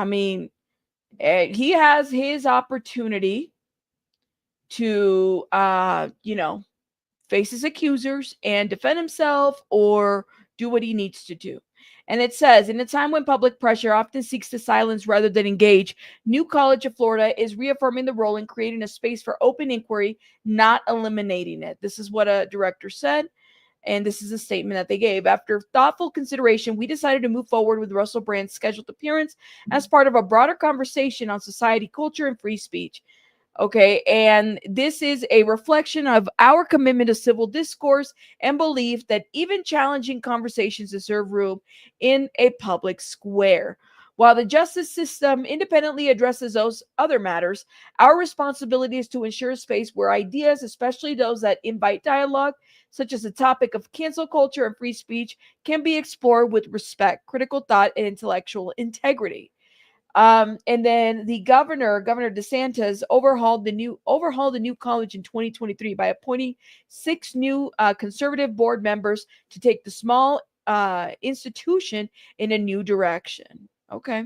mean, he has his opportunity to, face his accusers and defend himself or do what he needs to do. And it says, in a time when public pressure often seeks to silence rather than engage, New College of Florida is reaffirming the role in creating a space for open inquiry, not eliminating it. This is what a director said. And this is a statement that they gave. After thoughtful consideration, we decided to move forward with Russell Brand's scheduled appearance as part of a broader conversation on society, culture, and free speech. Okay, and this is a reflection of our commitment to civil discourse and belief that even challenging conversations deserve room in a public square. While the justice system independently addresses those other matters, our responsibility is to ensure space where ideas, especially those that invite dialogue, such as the topic of cancel culture and free speech, can be explored with respect, critical thought, and intellectual integrity. And then the Governor DeSantis, overhauled the new college in 2023 by appointing 6 new conservative board members to take the small institution in a new direction. Okay.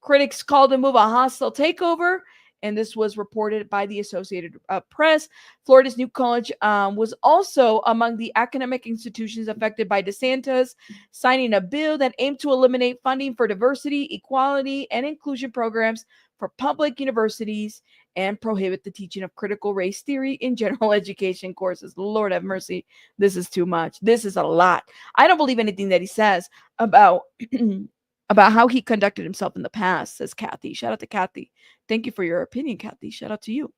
Critics called the move a hostile takeover, and this was reported by the Associated Press. Florida's new college was also among the academic institutions affected by DeSantis signing a bill that aimed to eliminate funding for diversity, equality, and inclusion programs for public universities and prohibit the teaching of critical race theory in general education courses. Lord have mercy. This is too much. This is a lot. I don't believe anything that he says about about how he conducted himself in the past, says Kathy. Shout out to Kathy. Thank you for your opinion, Kathy. Shout out to you.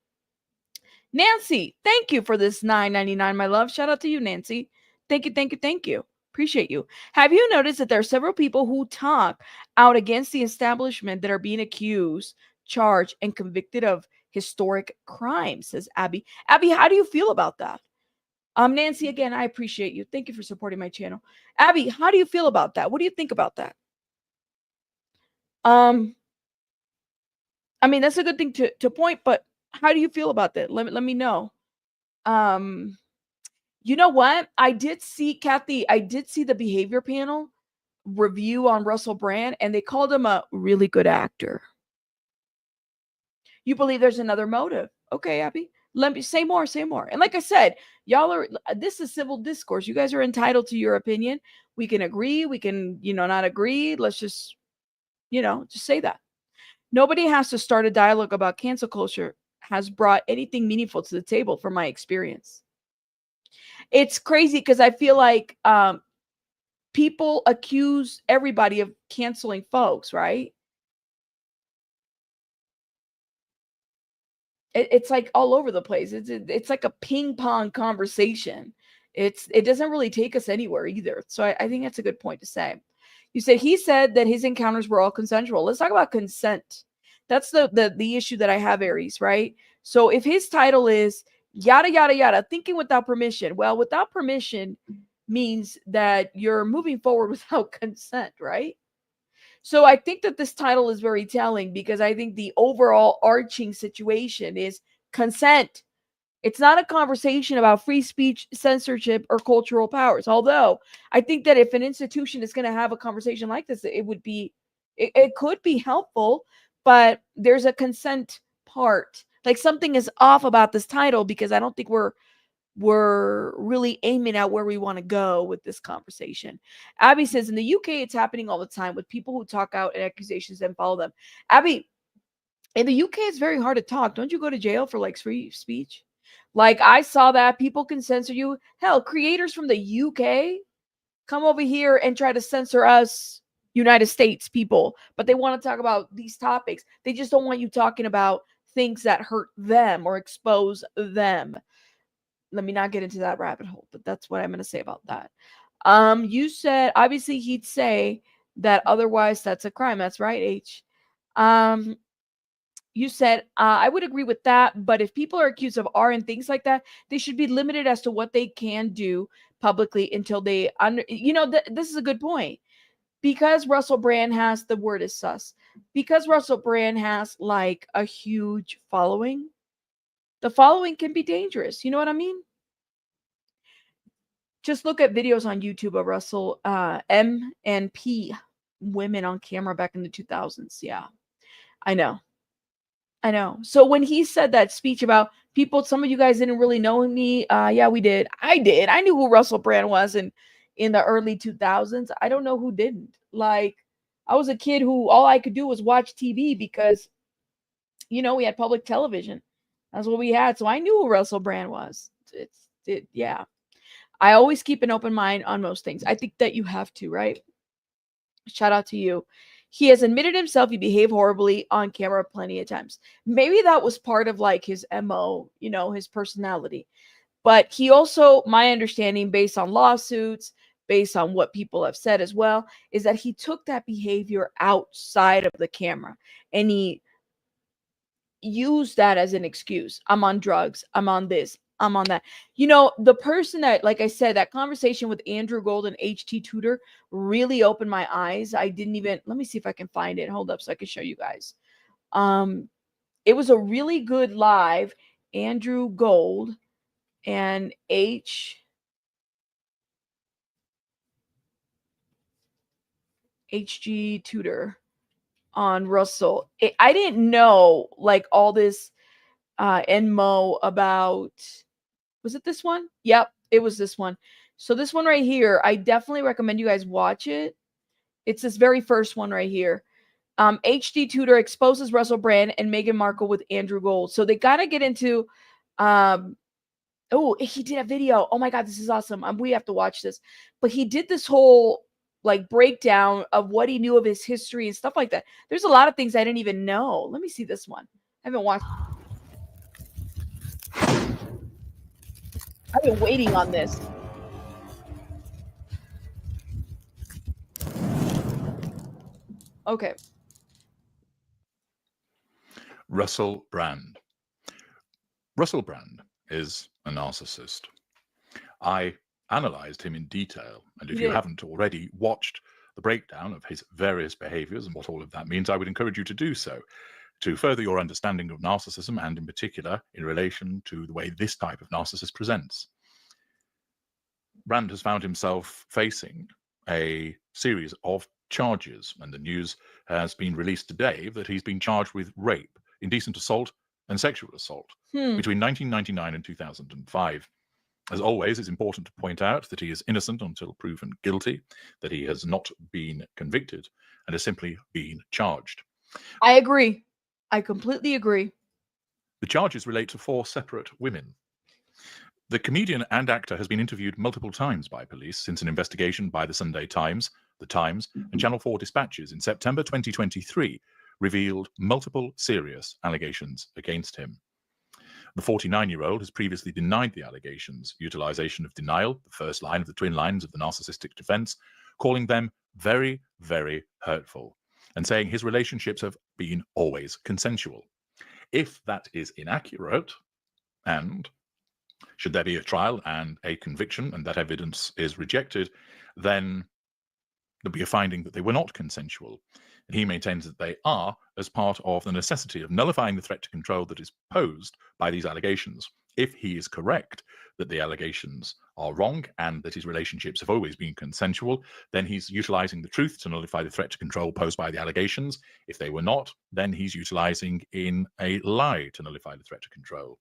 Nancy, thank you for this $9.99, my love. Shout out to you, Nancy. Thank you, thank you, thank you. Appreciate you. Have you noticed that there are several people who talk out against the establishment that are being accused, charged, and convicted of historic crimes, says Abby. Abby, how do you feel about that? Nancy, again, I appreciate you. Thank you for supporting my channel. Abby, how do you feel about that? What do you think about that? I mean, that's a good thing to point, but how do you feel about that? Let me know. You know what? I did see, Kathy, I did see the behavior panel review on Russell Brand, and they called him a really good actor. You believe there's another motive. Okay, Abby. Let me say more, say more. And like I said, y'all are, this is civil discourse. You guys are entitled to your opinion. We can agree, we can, not agree. Let's just, just say that. Nobody has to start a dialogue about cancel culture has brought anything meaningful to the table from my experience. It's crazy because I feel like people accuse everybody of canceling folks, right? It's like all over the place. It's like a ping pong conversation. It doesn't really take us anywhere either. So I think that's a good point to say. You said he said that his encounters were all consensual. Let's talk about consent. That's the issue that I have, Aries, right? So if his title is yada yada yada, thinking without permission, well, without permission means that you're moving forward without consent, right? So I think that this title is very telling because I think the overall arching situation is consent. It's not a conversation about free speech, censorship, or cultural powers. Although I think that if an institution is going to have a conversation like this, it could be helpful, but there's a consent part. Like something is off about this title because I don't think we're really aiming at where we want to go with this conversation. Abby says in the UK, it's happening all the time with people who talk out and accusations and follow them. Abby, in the UK, it's very hard to talk. Don't you go to jail for like free speech? Like I saw that people can censor you. Hell, creators from the UK come over here and try to censor us United States people, but they want to talk about these topics. They just don't want you talking about things that hurt them or expose them. Let me not get into that rabbit hole, but that's what I'm going to say about that. You said obviously he'd say that otherwise that's a crime. That's right, H. You said I would agree with that, but if people are accused of R and things like that, they should be limited as to what they can do publicly until they this is a good point. Because Russell Brand has, the word is sus, because Russell Brand has like a huge following, the following can be dangerous. You know what I mean? Just look at videos on YouTube of Russell M and P women on camera back in the 2000s. Yeah, I know. So when he said that speech about people, some of you guys didn't really know me. Yeah, we did. I did. I knew who Russell Brand was in the early 2000s. I don't know who didn't. Like, I was a kid who all I could do was watch TV because, we had public television. That's what we had. So I knew who Russell Brand was. Yeah. I always keep an open mind on most things. I think that you have to, right? Shout out to you. He has admitted himself he behaved horribly on camera plenty of times. Maybe that was part of like his MO, his personality. But he also, my understanding based on lawsuits, based on what people have said as well, is that he took that behavior outside of the camera and he used that as an excuse. I'm on drugs. I'm on this. I'm on that. The person that, like I said, that conversation with Andrew Gold and HT Tudor really opened my eyes. I didn't even, let me see if I can find it. Hold up so I can show you guys. It was a really good live. Andrew Gold and HG Tudor on Russell. I didn't know like all this Enmo about, was it this one? Yep, it was this one. So this one right here, I definitely recommend you guys watch it. It's this very first one right here. HD Tudor exposes Russell Brand and Meghan Markle with Andrew Gold. So they got to get into, oh, he did a video. Oh my God, this is awesome. We have to watch this. But he did this whole like breakdown of what he knew of his history and stuff like that. There's a lot of things I didn't even know. Let me see this one. I haven't watched. I've been waiting on this. Okay. Russell Brand. Russell Brand is a narcissist. I analyzed him in detail, and if you haven't already watched the breakdown of his various behaviors and what all of that means, I would encourage you to do so to further your understanding of narcissism, and in particular in relation to the way this type of narcissist presents. Brand has found himself facing a series of charges, and the news has been released today that he's been charged with rape, indecent assault, and sexual assault between 1999 and 2005. As always, it's important to point out that he is innocent until proven guilty, that he has not been convicted, and has simply been charged. I agree. I completely agree. The charges relate to 4 separate women. The comedian and actor has been interviewed multiple times by police since an investigation by the Sunday Times, The Times, and Channel 4 Dispatches in September 2023 revealed multiple serious allegations against him. The 49-year-old has previously denied the allegations, utilization of denial, the first line of the twin lines of the narcissistic defense, calling them very, very hurtful, and saying his relationships have been always consensual. If that is inaccurate, and should there be a trial and a conviction and that evidence is rejected, then there'll be a finding that they were not consensual. And he maintains that they are as part of the necessity of nullifying the threat to control that is posed by these allegations. If he is correct that the allegations are wrong and that his relationships have always been consensual, then he's utilizing the truth to nullify the threat to control posed by the allegations. If they were not, then he's utilizing in a lie to nullify the threat to control.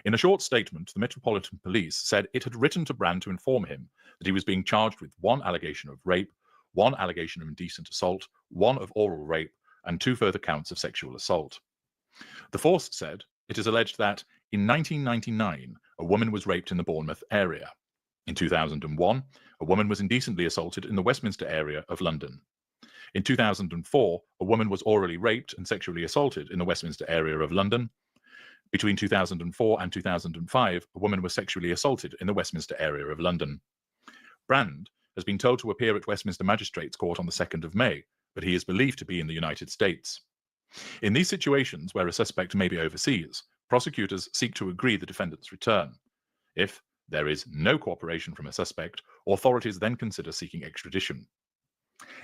In a short statement, the Metropolitan Police said it had written to Brand to inform him that he was being charged with 1 allegation of rape, 1 allegation of indecent assault, 1 of oral rape, and 2 further counts of sexual assault. The force said it is alleged that in 1999, a woman was raped in the Bournemouth area. In 2001, a woman was indecently assaulted in the Westminster area of London. In 2004, a woman was orally raped and sexually assaulted in the Westminster area of London. Between 2004 and 2005, a woman was sexually assaulted in the Westminster area of London. Brand has been told to appear at Westminster Magistrates Court on the 2nd of May, but he is believed to be in the United States. In these situations where a suspect may be overseas, prosecutors seek to agree the defendant's return. If there is no cooperation from a suspect, authorities then consider seeking extradition.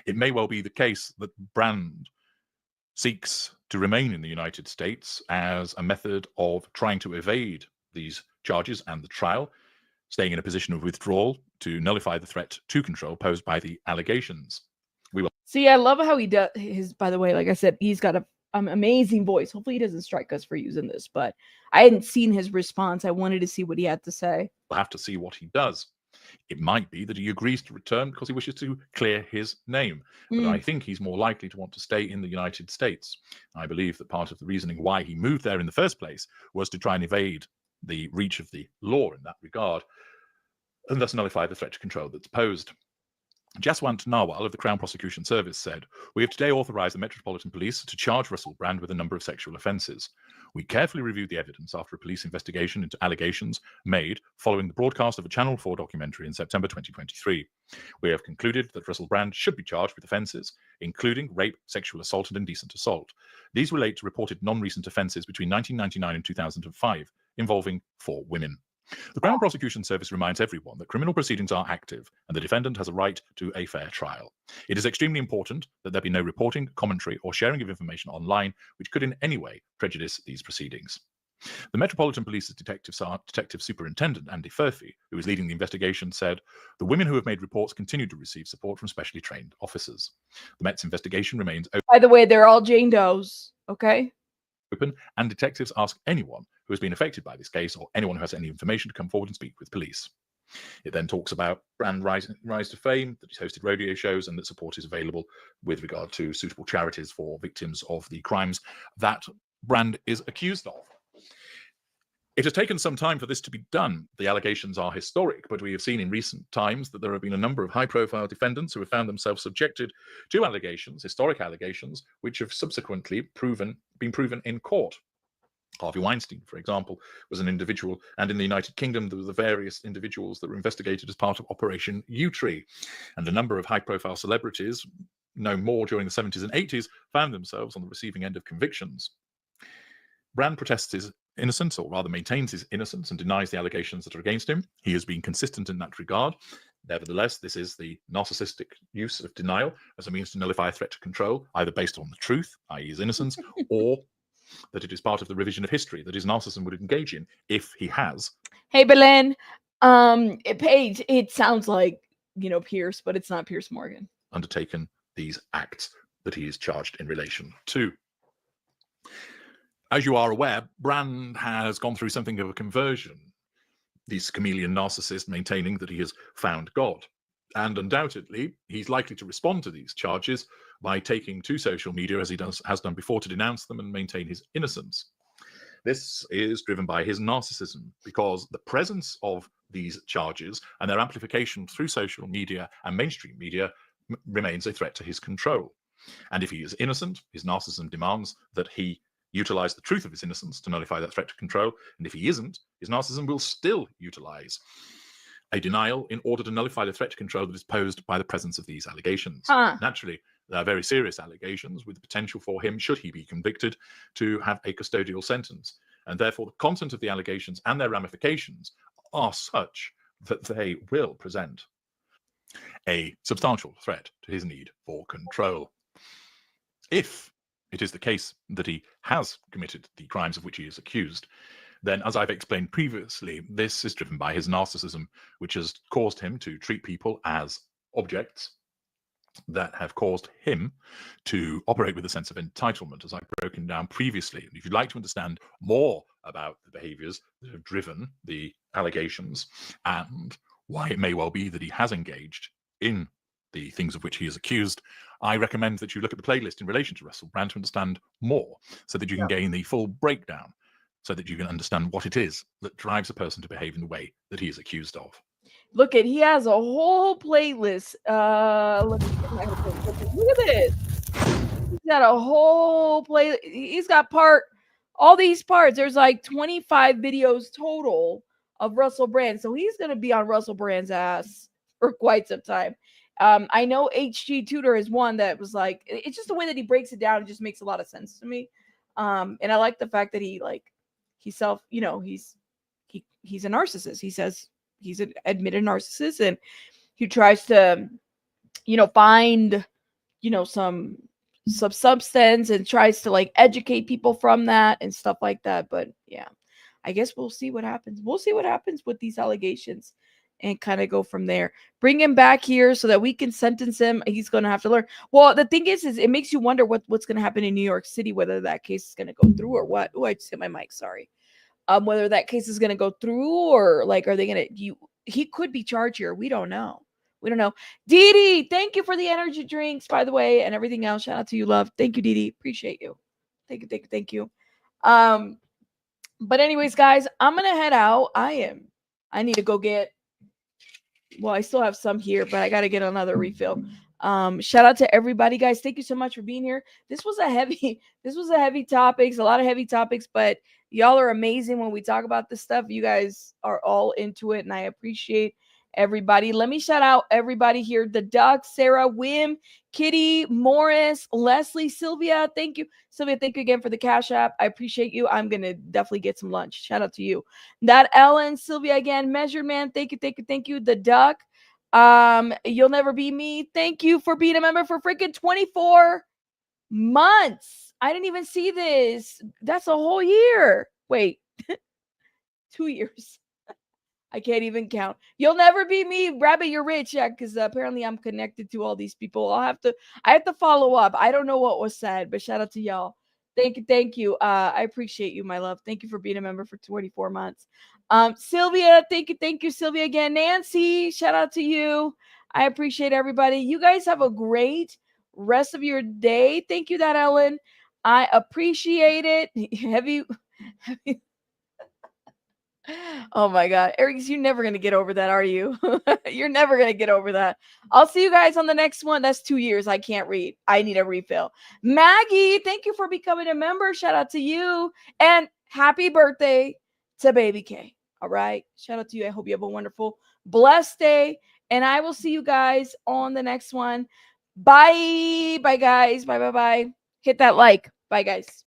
It may well be the case that Brand seeks to remain in the United States as a method of trying to evade these charges and the trial, staying in a position of withdrawal to nullify the threat to control posed by the allegations. We will see. I love how he does his. By the way, like I said, he's got an amazing voice. Hopefully, he doesn't strike us for using this, but I hadn't seen his response. I wanted to see what he had to say. We'll have to see what he does. It might be that he agrees to return because he wishes to clear his name. But I think he's more likely to want to stay in the United States. I believe that part of the reasoning why he moved there in the first place was to try and evade the reach of the law in that regard, and thus nullify the threat to control that's posed. Jaswant Narwal of the Crown Prosecution Service said, "We have today authorised the Metropolitan Police to charge Russell Brand with a number of sexual offences. We carefully reviewed the evidence after a police investigation into allegations made following the broadcast of a Channel 4 documentary in September 2023. We have concluded that Russell Brand should be charged with offences, including rape, sexual assault and indecent assault. These relate to reported non-recent offences between 1999 and 2005, involving 4 women. The Crown Prosecution Service reminds everyone that criminal proceedings are active and the defendant has a right to a fair trial. It is extremely important that there be no reporting, commentary or sharing of information online which could in any way prejudice these proceedings." The Metropolitan Police's Detective Superintendent Andy Furphy, who is leading the investigation, said, "The women who have made reports continue to receive support from specially trained officers. The Met's investigation remains By the way, they're all Jane Does, okay? open, and detectives ask anyone who has been affected by this case or anyone who has any information to come forward and speak with police." It then talks about Brand rise to fame, that he's hosted rodeo shows, and that support is available with regard to suitable charities for victims of the crimes that Brand is accused of. It has taken some time for this to be done. The allegations are historic, but we have seen in recent times that there have been a number of high-profile defendants who have found themselves subjected to allegations, historic allegations, which have subsequently been proven in court. Harvey Weinstein, for example, was an individual, and in the United Kingdom there were the various individuals that were investigated as part of Operation U-Tree, and a number of high-profile celebrities, known more during the 70s and 80s, found themselves on the receiving end of convictions. Brand protests his innocence, or rather maintains his innocence, and denies the allegations that are against him. He has been consistent in that regard. Nevertheless, this is the narcissistic use of denial as a means to nullify a threat to control, either based on the truth, i.e. his innocence, or that it is part of the revision of history that his narcissism would engage in if he has. Hey, Belen, Paige, it sounds like, Pierce, but it's not Pierce Morgan. Undertaken these acts that he is charged in relation to. As you are aware, Brand has gone through something of a conversion. This chameleon narcissist maintaining that he has found God. And undoubtedly, he's likely to respond to these charges by taking to social media, as he has done before, to denounce them and maintain his innocence. This is driven by his narcissism, because the presence of these charges and their amplification through social media and mainstream media remains a threat to his control. And if he is innocent, his narcissism demands that he utilize the truth of his innocence to nullify that threat to control. And if he isn't, his narcissism will still utilize a denial in order to nullify the threat to control that is posed by the presence of these allegations. Naturally, they are very serious allegations with the potential for him, should he be convicted, to have a custodial sentence. And therefore, the content of the allegations and their ramifications are such that they will present a substantial threat to his need for control. If it is the case that he has committed the crimes of which he is accused, then, as I've explained previously, this is driven by his narcissism, which has caused him to treat people as objects that have caused him to operate with a sense of entitlement, as I've broken down previously. And if you'd like to understand more about the behaviors that have driven the allegations and why it may well be that he has engaged in the things of which he is accused, I recommend that you look at the playlist in relation to Russell Brand to understand more, so that you can gain the full breakdown, so that you can understand what it is that drives a person to behave in the way that he is accused of. Look he has a whole playlist. Look at this. He's got a whole play. He's got all these parts. There's like 25 videos total of Russell Brand. So he's going to be on Russell Brand's ass for quite some time. I know HG Tudor is one that was like, it's just the way that he breaks it down. It just makes a lot of sense to me. And I like the fact that he's a narcissist. He says he's an admitted narcissist, and he tries to, find, some substance and tries to like educate people from that and stuff like that. But yeah, I guess we'll see what happens. We'll see what happens with these allegations and kind of go from there. Bring him back here so that we can sentence him. He's going to have to learn. Well, the thing is it makes you wonder what's going to happen in New York City, whether that case is going to go through or what. Oh, I just hit my mic. Sorry. Whether that case is going to go through, or like, are they going to, he could be charged here. We don't know. Dee Dee, thank you for the energy drinks, by the way, and everything else. Shout out to you, love. Thank you, Dee Dee. Appreciate you. Thank you. But anyways, guys, I'm going to head out. I need to go get Well, I still have some here, but I got to get another refill. Shout out to everybody, guys. Thank you so much for being here. This was a heavy topics, a lot of heavy topics, but y'all are amazing when we talk about this stuff. You guys are all into it, and I appreciate everybody. Let me shout out everybody here: the Duck, Sarah, Wim, Kitty, Morris, Leslie, Sylvia. Thank you, Sylvia. Thank you again for the Cash App. I appreciate you. I'm gonna definitely get some lunch. Shout out to you. That Ellen, Sylvia again, Measured Man. Thank you, thank you, thank you. The Duck. You'll Never Be Me. Thank you for being a member for freaking 24 months. I didn't even see this. That's a whole year. Wait, 2 years. I can't even count. You'll Never Be Me, Rabbit, you're rich. Yeah, because apparently I'm connected to all these people. I have to follow up. I don't know what was said, but shout out to y'all. Thank you. I appreciate you, my love. Thank you for being a member for 24 months. Sylvia, thank you, Sylvia again. Nancy, shout out to you. I appreciate everybody. You guys have a great rest of your day. Thank you, that Ellen. I appreciate it. Heavy. Oh my God. Eric, you're never going to get over that, are you? You're never going to get over that. I'll see you guys on the next one. That's 2 years. I can't read. I need a refill. Maggie, thank you for becoming a member. Shout out to you. And happy birthday to Baby K. All right. Shout out to you. I hope you have a wonderful, blessed day. And I will see you guys on the next one. Bye. Bye, guys. Bye, bye, bye. Hit that like. Bye, guys.